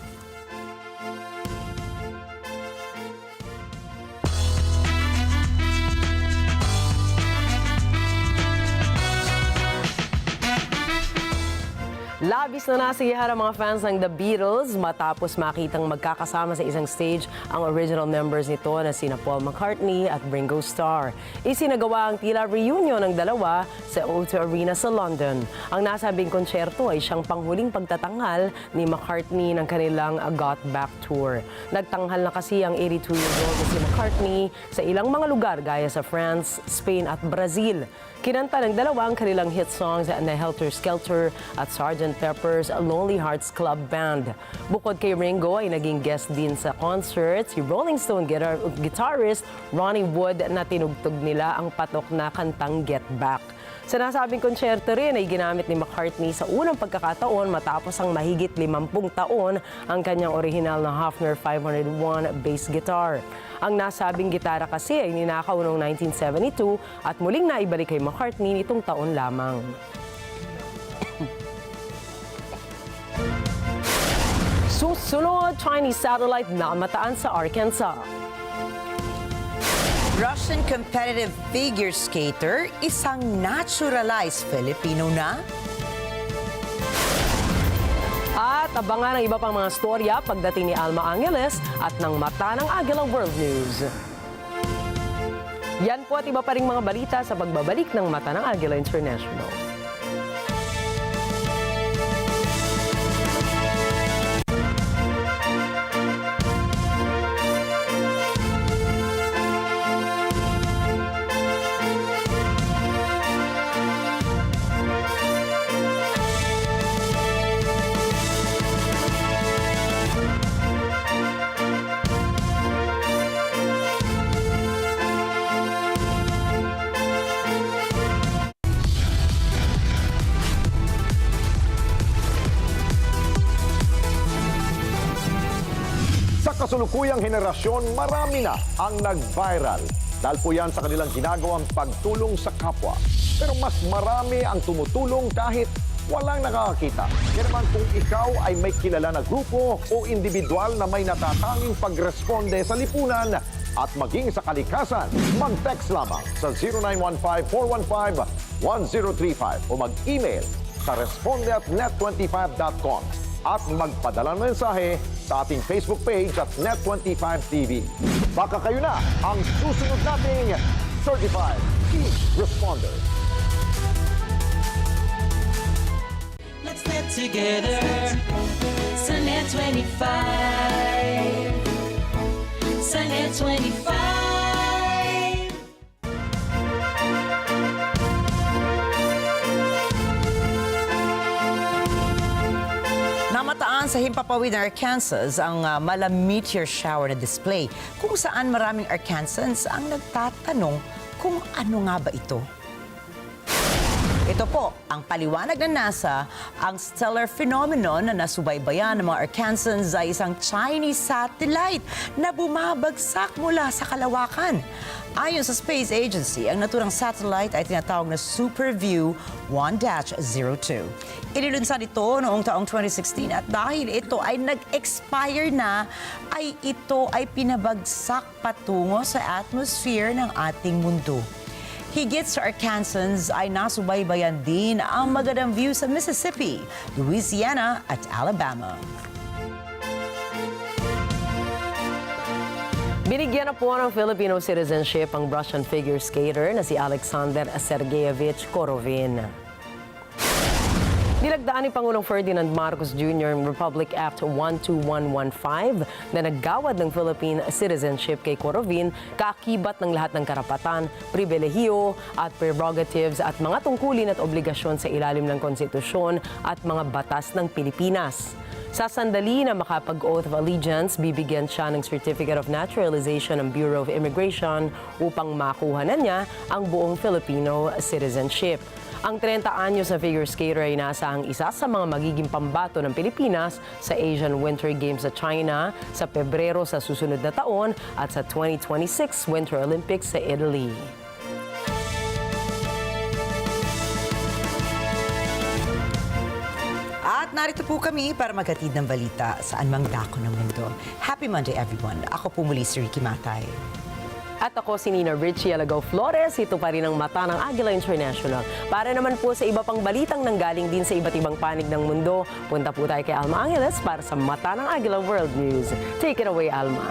Labis na nasiyahan ang mga fans ng The Beatles matapos makitang magkakasama sa isang stage ang original members nito na sina Paul McCartney at Ringo Starr. Isinagawa ang tila reunion ng dalawa sa O2 Arena sa London. Ang nasabing konsyerto ay siyang panghuling pagtatanghal ni McCartney ng kanilang Got Back Tour. Nagtanghal na kasi ang 82 years old na si McCartney sa ilang mga lugar gaya sa France, Spain at Brazil. Kinanta ng dalawa ang kanilang hit songs na Helter Skelter at Sgt. Pepper's Lonely Hearts Club Band. Bukod kay Ringo ay naging guest din sa concert si Rolling Stone guitarist Ronnie Wood na tinugtog nila ang patok na kantang Get Back. Sa nasabing konsyerto rin ay ginamit ni McCartney sa unang pagkakataon matapos ang mahigit 50 taon ang kanyang orihinal na Hofner 501 bass guitar. Ang nasabing gitara kasi ay ninakaw noong 1972 at muling naibalik kay McCartney nitong taon lamang. Susunod, Chinese satellite na mataan sa Arkansas. Russian competitive figure skater, isang naturalized Filipino na? At abangan ang iba pang mga storya pagdating ni Alma Angeles at ng mata ng Agila World News. Yan po at iba pa ring mga balita sa pagbabalik ng mata ng Agila International. Kasulukuyang henerasyon, marami na ang nag-viral. Dahil po yan sa kanilang ginagawang pagtulong sa kapwa. Pero mas marami ang tumutulong kahit walang nakakakita. Kaya naman kung ikaw ay may kilala na grupo o individual na may natatanging pagresponde sa lipunan at maging sa kalikasan, mag-text lamang sa 0915-415-1035 o mag-email sa responde@net25.com. At magpadala ng mensahe sa ating Facebook page at Net25TV. Baka kayo na ang susunod nating Certified Key Responder. Let's net together sa Net25. Sa Net25. Namataan sa himpapawid ng Arkansas ang Mala meteor shower na display kung saan maraming Arkansans ang nagtatanong kung ano nga ba ito. Ito po, ang paliwanag ng NASA, ang stellar phenomenon na nasubaybayan ng mga Arkansans ay isang Chinese satellite na bumabagsak mula sa kalawakan. Ayon sa Space Agency, ang naturang satellite ay tinatawag na SuperView 1-02. Inilunsad ito noong taong 2016 at dahil ito ay nag-expire na, ay ito ay pinabagsak patungo sa atmosphere ng ating mundo. Higit sa Arkansans ay nasubaybayan din ang magandang view sa Mississippi, Louisiana at Alabama. Binigyan na po ng Filipino citizenship ang Russian figure skater na si Alexander Sergeyevich Korovin. Nilagdaan ni Pangulong Ferdinand Marcos Jr. ang Republic Act 12115 na naggawad ng Philippine citizenship kay Corovin, kaakibat ng lahat ng karapatan, pribilehiyo at prerogatives at mga tungkulin at obligasyon sa ilalim ng konstitusyon at mga batas ng Pilipinas. Sa sandali na makapag-oath of allegiance, bibigyan siya ng Certificate of Naturalization ng Bureau of Immigration upang makuha na niya ang buong Filipino citizenship. Ang 30 anyos na figure skater ay inaasahang isa sa mga magiging pambato ng Pilipinas sa Asian Winter Games sa China sa Pebrero sa susunod na taon at sa 2026 Winter Olympics sa Italy. At narito po kami para maghatid ng balita saan mang dako ng mundo. Happy Monday everyone. Ako po muli si Rikki Mathay. At ako si Rikki Alagao Flores, ito pa rin ang mata ng Agila International. Para naman po sa iba pang balitang nanggaling din sa iba't ibang panig ng mundo, punta po tayo kay Alma Angeles para sa mata ng Agila World News. Take it away, Alma.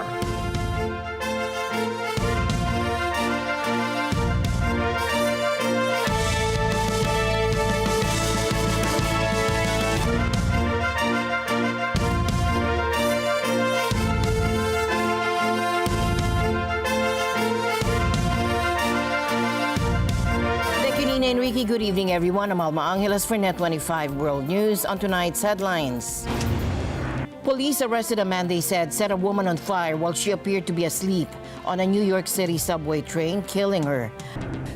Rikki, good evening everyone. I'm Alma Angeles for Net25 World News. On tonight's headlines. Police arrested a man they said set a woman on fire while she appeared to be asleep on a New York City subway train, killing her.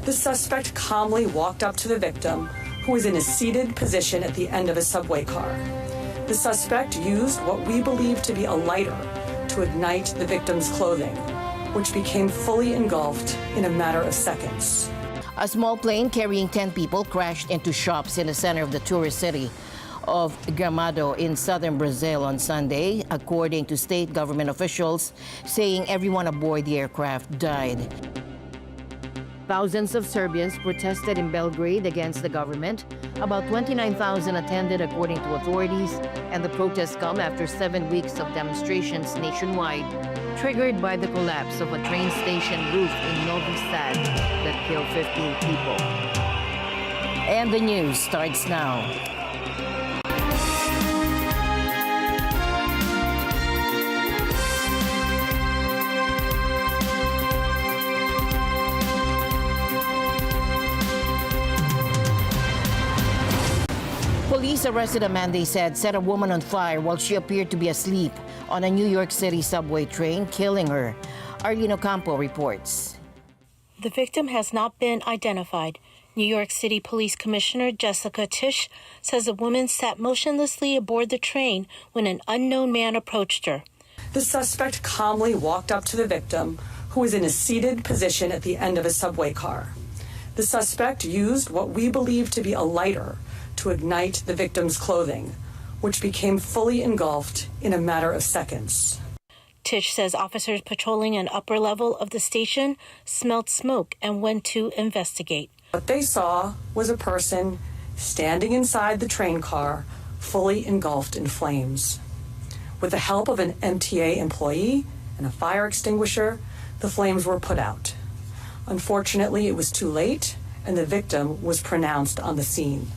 The suspect calmly walked up to the victim, who was in a seated position at the end of a subway car. The suspect used what we believe to be a lighter to ignite the victim's clothing, which became fully engulfed in a matter of seconds. A small plane carrying 10 people crashed into shops in the center of the tourist city of Gramado in southern Brazil on Sunday, according to state government officials, saying everyone aboard the aircraft died. Thousands of Serbians protested in Belgrade against the government. About 29,000 attended, according to authorities, and the protests come after 7 weeks of demonstrations nationwide, triggered by the collapse of a train station roof in Novi Sad that killed 15 people. And the news starts now. Police arrested a man they said set a woman on fire while she appeared to be asleep on a New York City subway train, killing her. Arlene Ocampo reports. The victim has not been identified. New York City Police Commissioner Jessica Tisch says the woman sat motionlessly aboard the train when an unknown man approached her. The suspect calmly walked up to the victim, who was in a seated position at the end of a subway car. The suspect used what we believe to be a lighter to ignite the victim's clothing, which became fully engulfed in a matter of seconds. Tisch says officers patrolling an upper level of the station smelled smoke and went to investigate. What they saw was a person standing inside the train car, fully engulfed in flames. With the help of an MTA employee and a fire extinguisher, the flames were put out. Unfortunately, it was too late, and the victim was pronounced on the scene.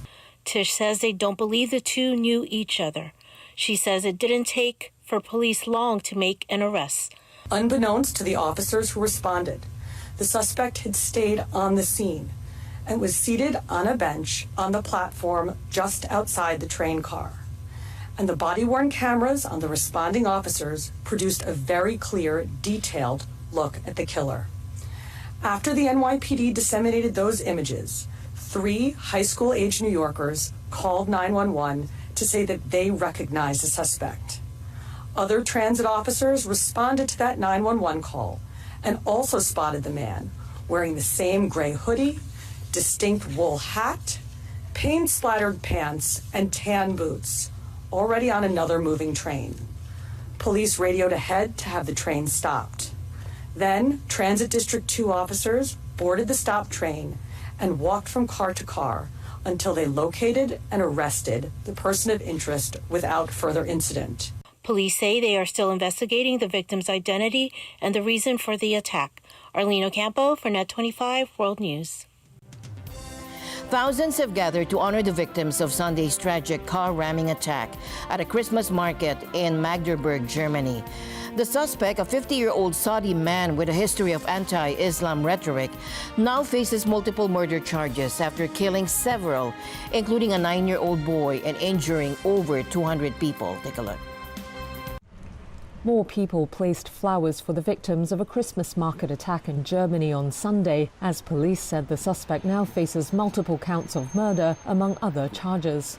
Tisch says they don't believe the two knew each other. She says it didn't take for police long to make an arrest. Unbeknownst to the officers who responded, the suspect had stayed on the scene and was seated on a bench on the platform just outside the train car. And the body-worn cameras on the responding officers produced a very clear, detailed look at the killer. After the NYPD disseminated those images, 3 high school-age New Yorkers called 911 to say that they recognized the suspect. Other transit officers responded to that 911 call and also spotted the man wearing the same gray hoodie, distinct wool hat, paint-splattered pants, and tan boots, already on another moving train. Police radioed ahead to have the train stopped. Then, Transit District 2 officers boarded the stopped train and walked from car to car until they located and arrested the person of interest without further incident. Police say they are still investigating the victim's identity and the reason for the attack. Arlene Ocampo for Net25 World News. Thousands have gathered to honor the victims of Sunday's tragic car ramming attack at a Christmas market in Magdeburg, Germany. The suspect, a 50-year-old Saudi man with a history of anti-Islam rhetoric, now faces multiple murder charges after killing several, including a 9-year-old boy, and injuring over 200 people. Take a look. More people placed flowers for the victims of a Christmas market attack in Germany on Sunday, as police said the suspect now faces multiple counts of murder, among other charges.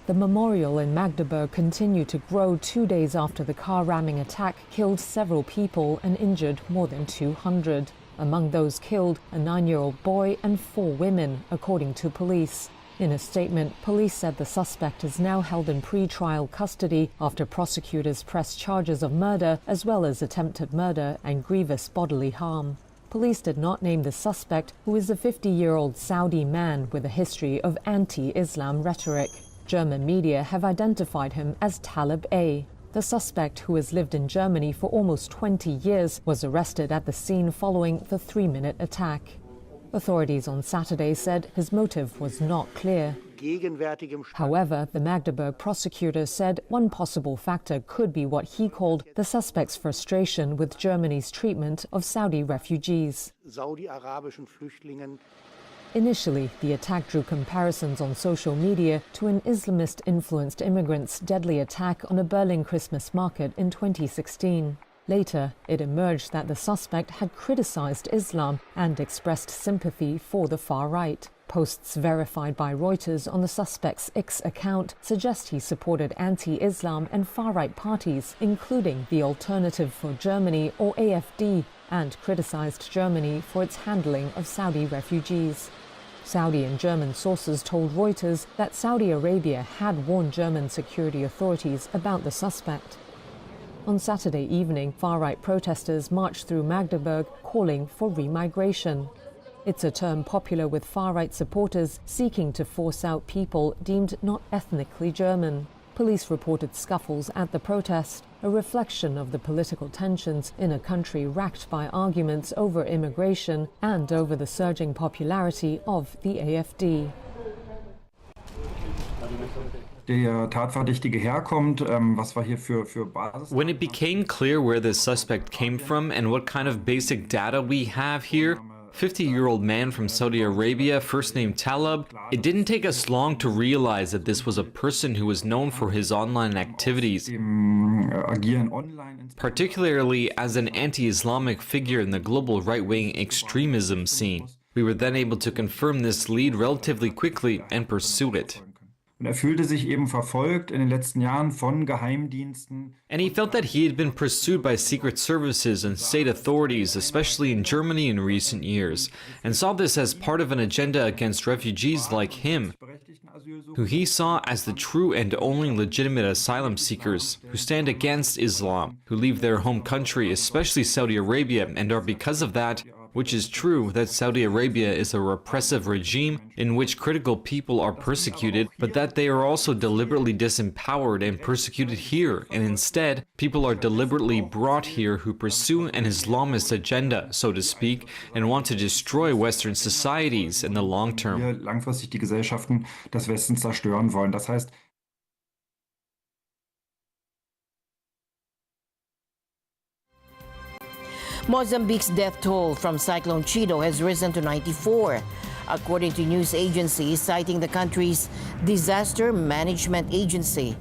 The memorial in Magdeburg continued to grow 2 days after the car ramming attack killed several people and injured more than 200. Among those killed, a 9-year-old boy and 4 women, according to police. In a statement, police said the suspect is now held in pre-trial custody after prosecutors pressed charges of murder as well as attempted murder and grievous bodily harm. Police did not name the suspect, who is a 50-year-old Saudi man with a history of anti-Islam rhetoric. German media have identified him as Talib A. The suspect, who has lived in Germany for almost 20 years, was arrested at the scene following the 3-minute attack. Authorities on Saturday said his motive was not clear. However, the Magdeburg prosecutor said one possible factor could be what he called the suspect's frustration with Germany's treatment of Saudi refugees. Initially, the attack drew comparisons on social media to an Islamist-influenced immigrants' deadly attack on a Berlin Christmas market in 2016. Later, it emerged that the suspect had criticized Islam and expressed sympathy for the far right. Posts verified by Reuters on the suspect's X account suggest he supported anti-Islam and far-right parties, including the Alternative for Germany, or AfD, and criticized Germany for its handling of Saudi refugees. Saudi and German sources told Reuters that Saudi Arabia had warned German security authorities about the suspect. On Saturday evening, far-right protesters marched through Magdeburg calling for remigration. It's a term popular with far-right supporters seeking to force out people deemed not ethnically German. Police reported scuffles at the protest, a reflection of the political tensions in a country racked by arguments over immigration and over the surging popularity of the AfD. When it became clear where the suspect came from and what kind of basic data we have here, 50-year-old man from Saudi Arabia, first name Talib, it didn't take us long to realize that this was a person who was known for his online activities, particularly as an anti-Islamic figure in the global right-wing extremism scene. We were then able to confirm this lead relatively quickly and pursue it. Und fühlte sich eben verfolgt in den letzten Jahren von Geheimdiensten. And he felt that he had been pursued by secret services and state authorities, especially in Germany in recent years, and saw this as part of an agenda against refugees like him, who he saw as the true and only legitimate asylum seekers, who stand against Islam, who leave their home country, especially Saudi Arabia, and are because of that, which is true that Saudi Arabia is a repressive regime in which critical people are persecuted, but that they are also deliberately disempowered and persecuted here, and instead, people are deliberately brought here who pursue an Islamist agenda, so to speak, and want to destroy Western societies in the long term. Langfristig die Gesellschaften des Westens zerstören wollen. Das heißt, Mozambique's death toll from Cyclone Chido has risen to 94, according to news agencies citing the country's disaster management agency.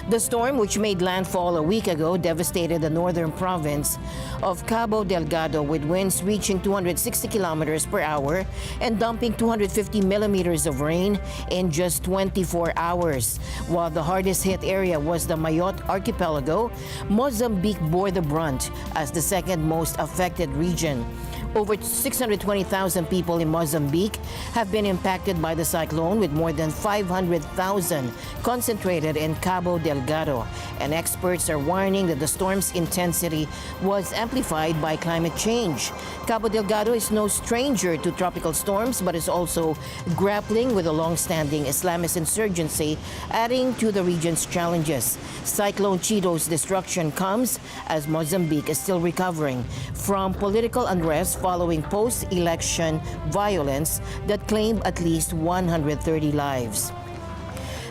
The storm, which made landfall a week ago, devastated the northern province of Cabo Delgado with winds reaching 260 kilometers per hour and dumping 250 millimeters of rain in just 24 hours. While the hardest hit area was the Mayotte archipelago, Mozambique bore the brunt as the second most affected region. Over 620,000 people in Mozambique have been impacted by the cyclone, with more than 500,000 concentrated in Cabo Delgado. And experts are warning that the storm's intensity was amplified by climate change. Cabo Delgado is no stranger to tropical storms, but is also grappling with a long-standing Islamist insurgency, adding to the region's challenges. Cyclone Chido's destruction comes as Mozambique is still recovering from political unrest following post-election violence that claimed at least 130 lives.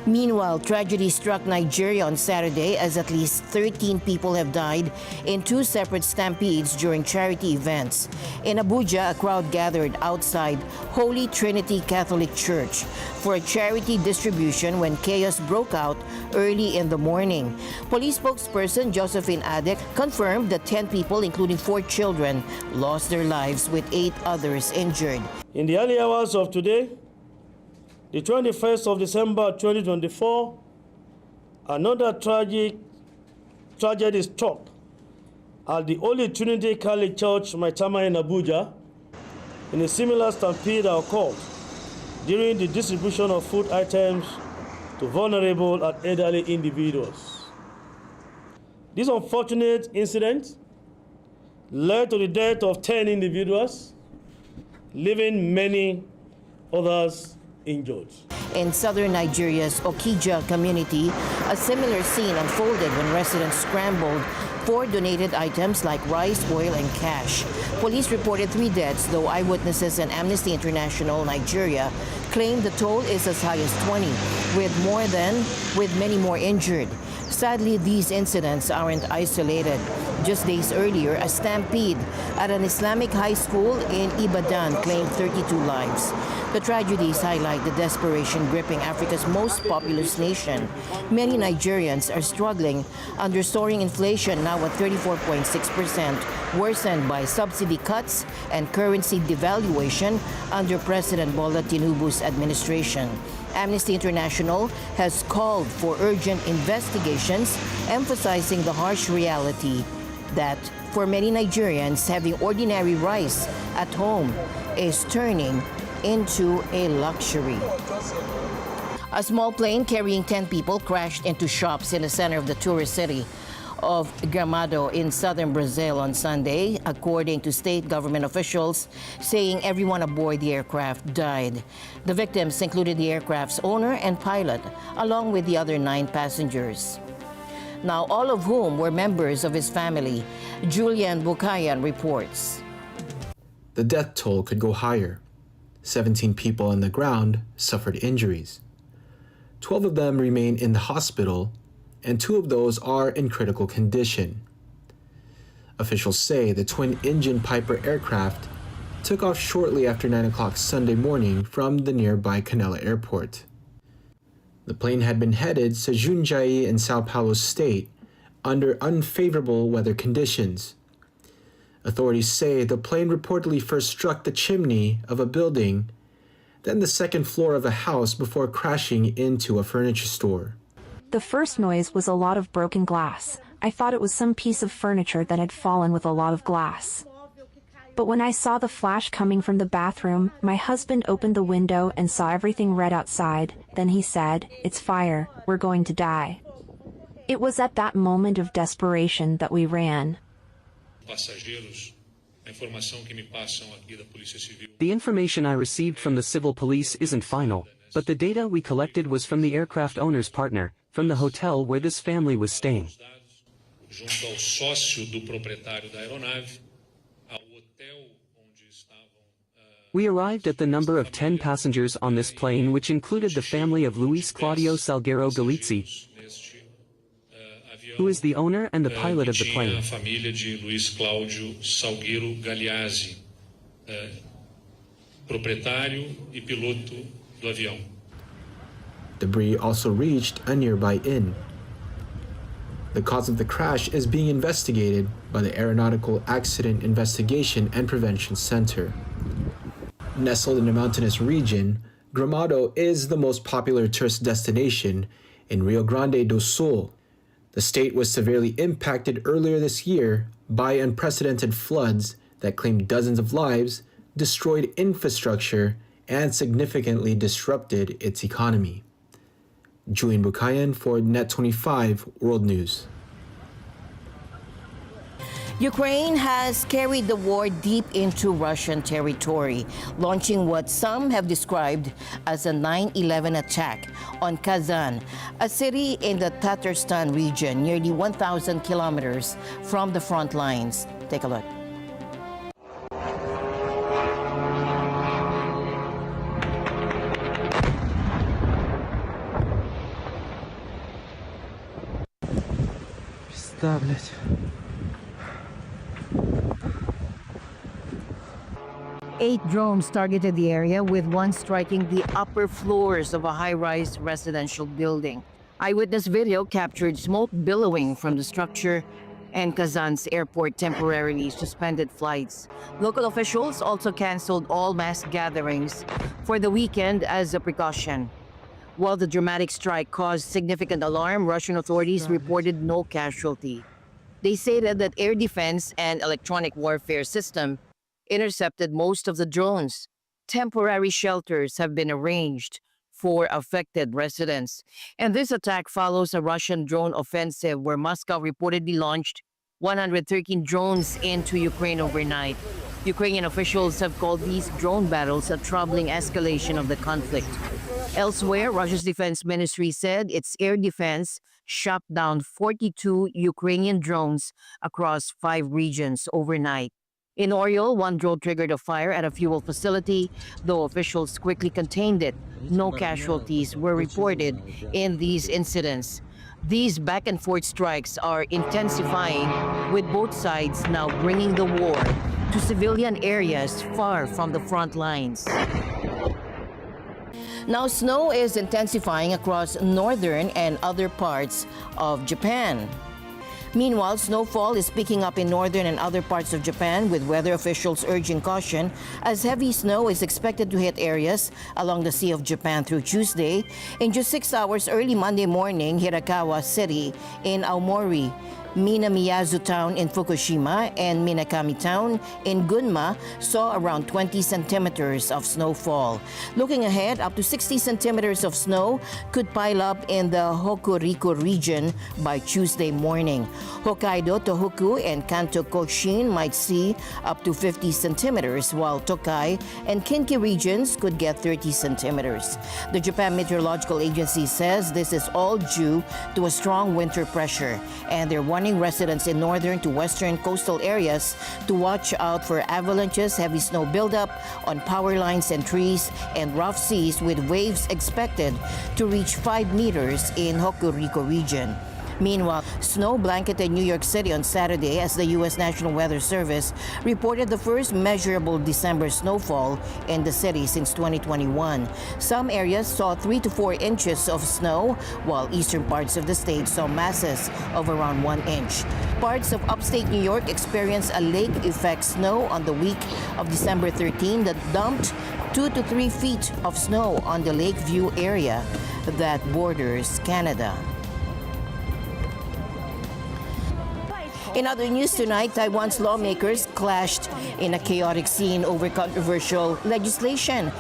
Meanwhile, tragedy struck Nigeria on Saturday as at least 13 people have died in two separate stampedes during charity events. In Abuja, a crowd gathered outside Holy Trinity Catholic Church for a charity distribution when chaos broke out early in the morning. Police spokesperson Josephine Adek confirmed that 10 people, including 4 children, lost their lives with 8 others injured. In the early hours of today, the 21st of December 2024, another tragedy struck at the Holy Trinity Catholic Church, Mathay in Abuja, in a similar stampede that occurred during the distribution of food items to vulnerable and elderly individuals. This unfortunate incident led to the death of 10 individuals, leaving many others injured. In southern Nigeria's Okija community, a similar scene unfolded when residents scrambled for donated items like rice, oil, and cash. Police reported 3 deaths, though eyewitnesses and Amnesty International Nigeria claim the toll is as high as 20, with many more injured. Sadly, these incidents aren't isolated. Just days earlier, a stampede at an Islamic high school in Ibadan claimed 32 lives. The tragedies highlight the desperation gripping Africa's most populous nation. Many Nigerians are struggling under soaring inflation, now at 34.6%, worsened by subsidy cuts and currency devaluation under President Bola Tinubu's administration. Amnesty International has called for urgent investigations, emphasizing the harsh reality that for many Nigerians, having ordinary rice at home is turning into a luxury. A small plane carrying 10 people crashed into shops in the center of the tourist city of Gramado in southern Brazil on Sunday, according to state government officials, saying everyone aboard the aircraft died. The victims included the aircraft's owner and pilot, along with the other 9 passengers. Now, all of whom were members of his family. Julian Bukayan reports. The death toll could go higher. 17 people on the ground suffered injuries. 12 of them remain in the hospital, and 2 of those are in critical condition. Officials say the twin-engine Piper aircraft took off shortly after 9 o'clock Sunday morning from the nearby Canela Airport. The plane had been headed to Jundiaí in Sao Paulo State under unfavorable weather conditions. Authorities say the plane reportedly first struck the chimney of a building, then the second floor of a house before crashing into a furniture store. The first noise was a lot of broken glass. I thought it was some piece of furniture that had fallen with a lot of glass. But when I saw the flash coming from the bathroom, my husband opened the window and saw everything red outside. Then he said, "It's fire, we're going to die." It was at that moment of desperation that we ran. The information I received from the civil police isn't final, but the data we collected was from the aircraft owner's partner, from the hotel where this family was staying. We arrived at the number of 10 passengers on this plane, which included the family of Luis Claudio Salguero Galizzi, who is the owner and the pilot of the plane. Debris also reached a nearby inn. The cause of the crash is being investigated by the Aeronautical Accident Investigation and Prevention Center. Nestled in a mountainous region, Gramado is the most popular tourist destination in Rio Grande do Sul. The state was severely impacted earlier this year by unprecedented floods that claimed dozens of lives, destroyed infrastructure, and significantly disrupted its economy. Julian Bukayan for Net25 World News. Ukraine has carried the war deep into Russian territory, launching what some have described as a 9/11 attack on Kazan, a city in the Tatarstan region, nearly 1,000 kilometers from the front lines. Take a look. Eight drones targeted the area, with one striking the upper floors of a high-rise residential building. Eyewitness video captured smoke billowing from the structure, and Kazan's airport temporarily suspended flights. Local officials also canceled all mass gatherings for the weekend as a precaution. While the dramatic strike caused significant alarm, Russian authorities reported no casualty. They stated that air defense and electronic warfare system intercepted most of the drones. Temporary shelters have been arranged for affected residents. And this attack follows a Russian drone offensive where Moscow reportedly launched 113 drones into Ukraine overnight. Ukrainian officials have called these drone battles a troubling escalation of the conflict. Elsewhere, Russia's defense ministry said its air defense shot down 42 Ukrainian drones across 5 regions overnight. In Oriol, one drone triggered a fire at a fuel facility, though officials quickly contained it. No casualties were reported in these incidents. These back-and-forth strikes are intensifying, with both sides now bringing the war to civilian areas far from the front lines. Now, snow is intensifying across northern and other parts of Japan. Meanwhile, snowfall is picking up in northern and other parts of Japan, with weather officials urging caution as heavy snow is expected to hit areas along the Sea of Japan through Tuesday. In just 6 hours early Monday morning, Hirakawa City in Aomori, Minamiyazu Town in Fukushima, and Minakami Town in Gunma saw around 20 centimeters of snowfall. Looking ahead, up to 60 centimeters of snow could pile up in the Hokuriku region by Tuesday morning. Hokkaido, Tohoku, and Kanto Koshin might see up to 50 centimeters, while Tokai and Kinki regions could get 30 centimeters. The Japan Meteorological Agency says this is all due to a strong winter pressure, and they're warning residents in northern to western coastal areas to watch out for avalanches, heavy snow buildup on power lines and trees, and rough seas with waves expected to reach 5 meters in Hokuriku region. Meanwhile, snow blanketed New York City on Saturday as the U.S. National Weather Service reported the first measurable December snowfall in the city since 2021. Some areas saw 3 to 4 inches of snow, while eastern parts of the state saw masses of around 1 inch. Parts of upstate New York experienced a lake effect snow on the week of December 13 that dumped 2 to 3 feet of snow on the Lakeview area that borders Canada. In other news tonight, Taiwan's lawmakers clashed in a chaotic scene over controversial legislation.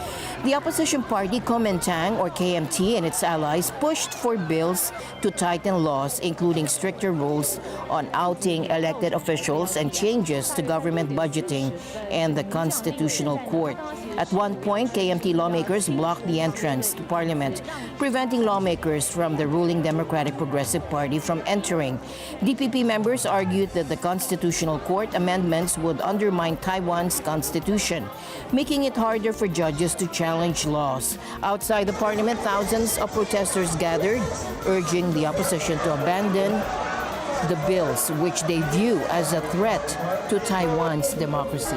The opposition party Kuomintang, or KMT, and its allies pushed for bills to tighten laws, including stricter rules on outing elected officials and changes to government budgeting and the Constitutional Court. At one point, KMT lawmakers blocked the entrance to Parliament, preventing lawmakers from the ruling Democratic Progressive Party from entering. DPP members argued that the Constitutional Court amendments would undermine Taiwan's constitution, making it harder for judges to challenge laws. Outside the Parliament, thousands of protesters gathered, urging the opposition to abandon the bills, which they view as a threat to Taiwan's democracy.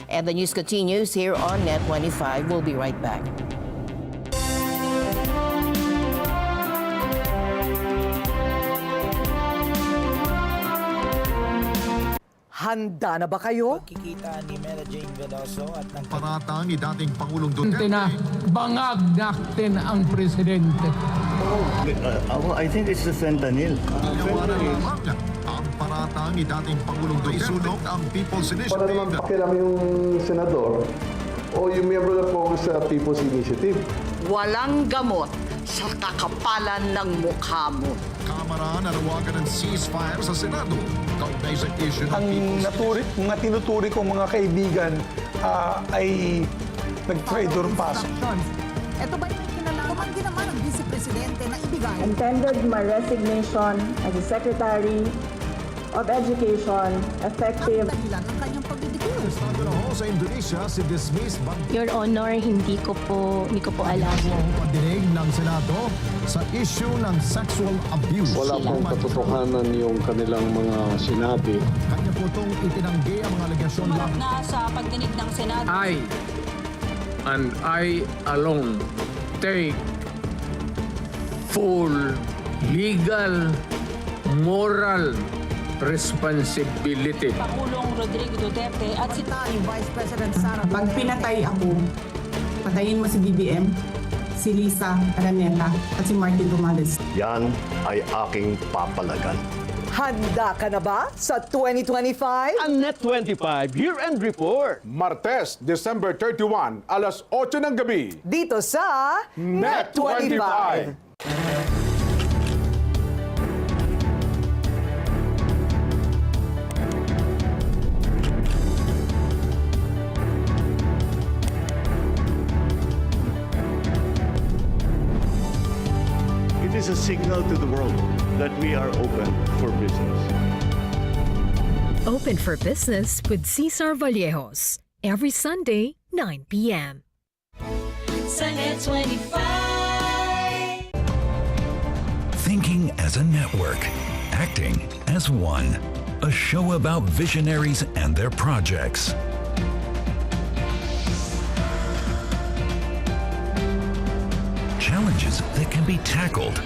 And the news continues here on Net 25. We'll be right back. Handa na ba kayo? Pagkikita ni Mela Jane Veloso at ng Parata ni dating Pangulong Duterte. Bangag natin ang presidente. I think it's the fentanyl. Tinawanan lamang ang parata ni dating Pangulong Duterte. Isunog ang People's Initiative. Para naman pakialam yung senador o yung miyembro na focus sa People's Initiative. Walang gamot sa kakapalan ng mukha mo. Kamara nanawagan ng ceasefire sa Senado. Kaugnay sa issue ng People's Mga tinuturi kong mga kaibigan ay nag-traitor pasok. Ito ba yung kinalaman? Tumanggi naman ang Vice Presidente na ibigay. I tendered my resignation as the Secretary of education effective. Sa Indonesia, si dismissed Your Honor, hindi ko po alam. pagdinig ng Senado sa issue ng sexual abuse. Wala pong katotohanan yung kanilang mga sinabi. Kanya po itong itinanggi ang mga alegasyon lang. Na sa pagdinig ng Senado. I and I alone take full legal, moral responsibility. Pangulong Rodrigo Duterte at si Vice President Sara. Pag pinatay ako, patayin mo si BBM, si Lisa Araneta at si Martin Romales. Yan ay aking papalagan. Handa ka na ba sa 2025? Ang Net 25 Year-End Report. Martes, December 31, alas 8 ng gabi. Dito sa Net 25. It is a signal to the world that we are open for business. Open for Business with Cesar Vallejos. Every Sunday, 9 p.m. Sunday 25. Thinking as a network, acting as one. A show about visionaries and their projects. Challenges that can be tackled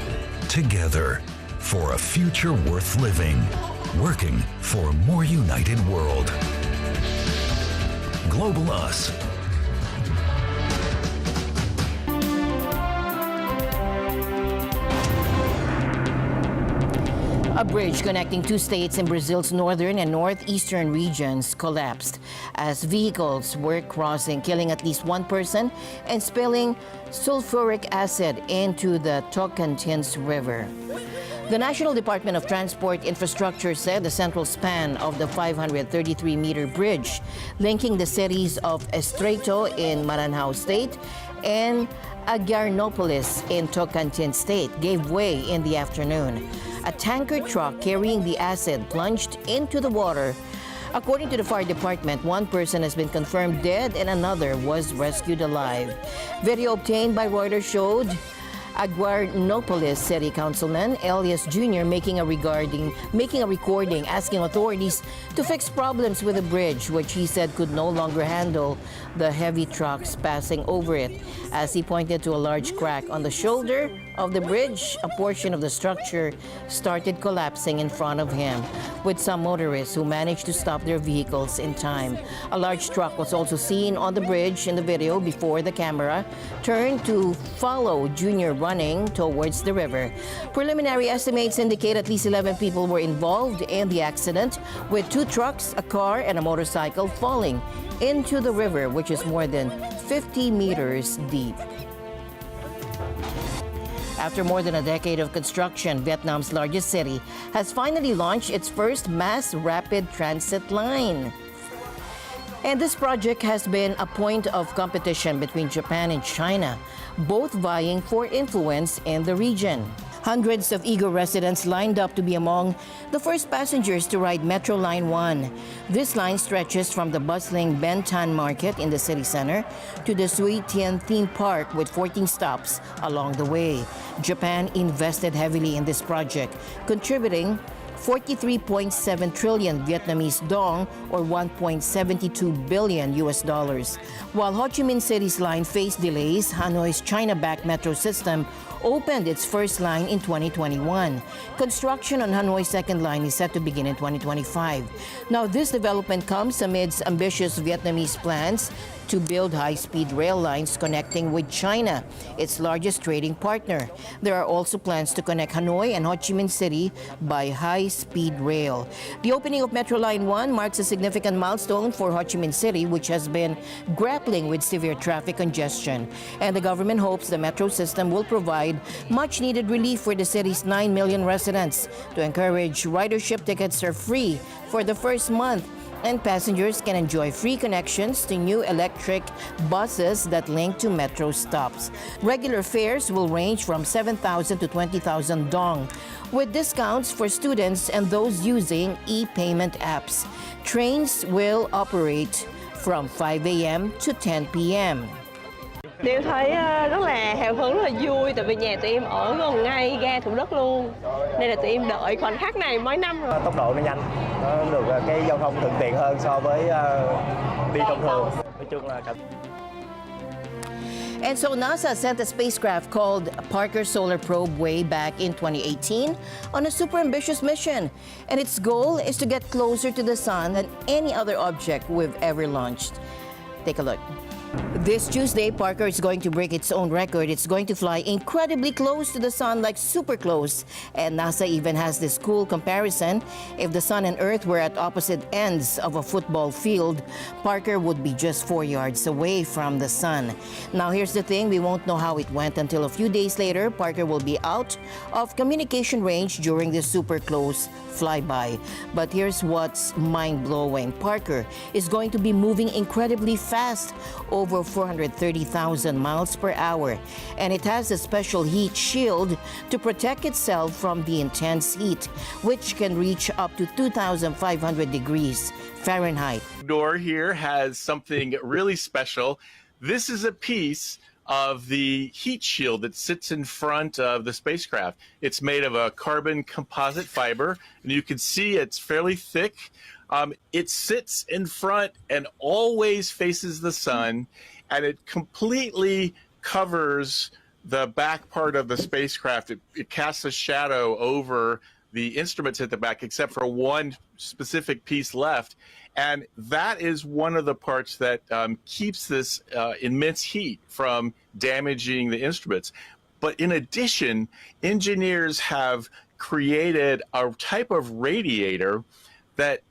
together for a future worth living. Working for a more united world. Global Us. A bridge connecting two states in Brazil's northern and northeastern regions collapsed as vehicles were crossing, killing at least one person and spilling sulfuric acid into the Tocantins River. The National Department of Transport Infrastructure said the central span of the 533-meter bridge linking the cities of Estreito in Maranhão State and Agarnopolis in Tocantins State gave way in the afternoon. A tanker truck carrying the acid plunged into the water. According to the fire department, one person has been confirmed dead and another was rescued alive. Video obtained by Reuters showed Aguarnopolis City Councilman Elias Jr. making a recording asking authorities to fix problems with the bridge, which he said could no longer handle the heavy trucks passing over it. As he pointed to a large crack on the shoulder of the bridge, a portion of the structure started collapsing in front of him, with some motorists who managed to stop their vehicles in time. A large truck was also seen on the bridge in the video before the camera turned to follow Jr. running towards the river. Preliminary estimates indicate at least 11 people were involved in the accident, with two trucks, a car, and a motorcycle falling into the river, which is more than 50 meters deep. After more than a decade of construction, Vietnam's largest city has finally launched its first mass rapid transit line. And this project has been a point of competition between Japan and China, both vying for influence in the region. Hundreds of eager residents lined up to be among the first passengers to ride Metro Line 1. This line stretches from the bustling Ben Thanh Market in the city center to the Sui Tien theme park with 14 stops along the way. Japan invested heavily in this project, contributing 43.7 trillion Vietnamese dong or $1.72 billion. While Ho Chi Minh City's line faced delays, Hanoi's China-backed metro system opened its first line in 2021. Construction on Hanoi's second line is set to begin in 2025. Now, this development comes amidst ambitious Vietnamese plans to build high-speed rail lines connecting with China, its largest trading partner. There are also plans to connect Hanoi and Ho Chi Minh City by high-speed rail. The opening of Metro Line 1 marks a significant milestone for Ho Chi Minh City, which has been grappling with severe traffic congestion. And the government hopes the metro system will provide much-needed relief for the city's 9 million residents. To encourage ridership, tickets are free for the first month, and passengers can enjoy free connections to new electric buses that link to metro stops. Regular fares will range from 7,000 to 20,000 dong. with discounts for students and those using e-payment apps. Trains will operate from 5 a.m. to 10 p.m. Em thấy rất là hào hứng, rất là vui, tại vì nhà tụi em ở gần ngay ga Thủ Đức luôn, nên là tụi em đợi khoảnh khắc này mấy năm rồi. Tốc độ nó nhanh, nó được cái giao thông thuận tiện hơn so với đi thông thường. Nói chung là And so NASA sent a spacecraft called Parker Solar Probe way back in 2018 on a super ambitious mission. And its goal is to get closer to the sun than any other object we've ever launched. Take a look. This Tuesday, Parker is going to break its own record. It's going to fly incredibly close to the sun, like super close. And NASA even has this cool comparison. If the sun and Earth were at opposite ends of a football field, Parker would be just 4 yards away from the sun. Now, here's the thing. We won't know how it went until a few days later. Parker will be out of communication range during this super close flyby. But here's what's mind-blowing. Parker is going to be moving incredibly fast, over 430,000 miles per hour, and it has a special heat shield to protect itself from the intense heat, which can reach up to 2,500 degrees Fahrenheit. Door here has something really special. This is a piece of the heat shield that sits in front of the spacecraft. It's made of a carbon composite fiber, and you can see it's fairly thick. It sits in front and always faces the sun, and it completely covers the back part of the spacecraft. It casts a shadow over the instruments at the back, except for one specific piece left. And that is one of the parts that keeps this immense heat from damaging the instruments. But in addition, engineers have created a type of radiator that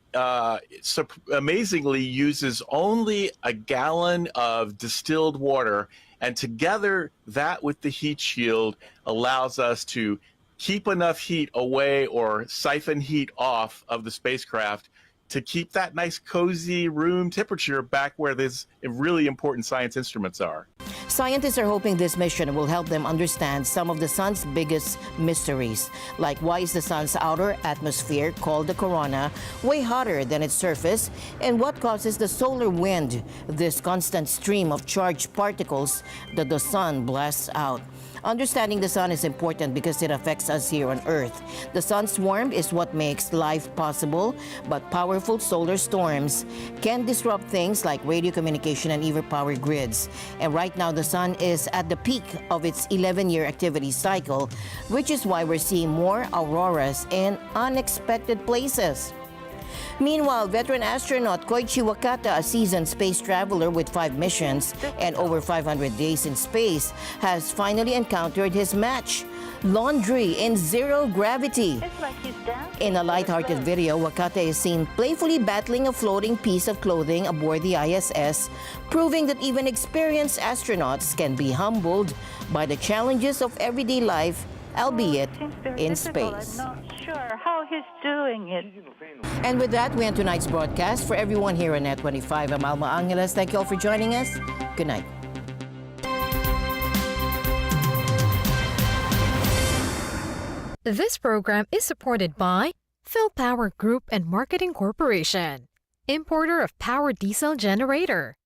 amazingly uses only a gallon of distilled water, and together that with the heat shield allows us to keep enough heat away or siphon heat off of the spacecraft to keep that nice cozy room temperature back where these really important science instruments are. Scientists are hoping this mission will help them understand some of the sun's biggest mysteries, like why is the sun's outer atmosphere, called the corona, way hotter than its surface, and what causes the solar wind, this constant stream of charged particles that the sun blasts out. Understanding the sun is important because it affects us here on Earth. The sun's warmth is what makes life possible, but powerful solar storms can disrupt things like radio communication and even power grids. And right now, the sun is at the peak of its 11-year activity cycle, which is why we're seeing more auroras in unexpected places. Meanwhile, veteran astronaut Koichi Wakata, a seasoned space traveler with 5 missions and over 500 days in space, has finally encountered his match, laundry in zero gravity. In a lighthearted video, Wakata is seen playfully battling a floating piece of clothing aboard the ISS, proving that even experienced astronauts can be humbled by the challenges of everyday life, albeit in space. I'm not sure how he's doing it. And with that, we end tonight's broadcast. For everyone here on Net 25, I'm Alma Angeles. Thank you all for joining us. Good night. This program is supported by PhilPower Group and Marketing Corporation, importer of power diesel generator.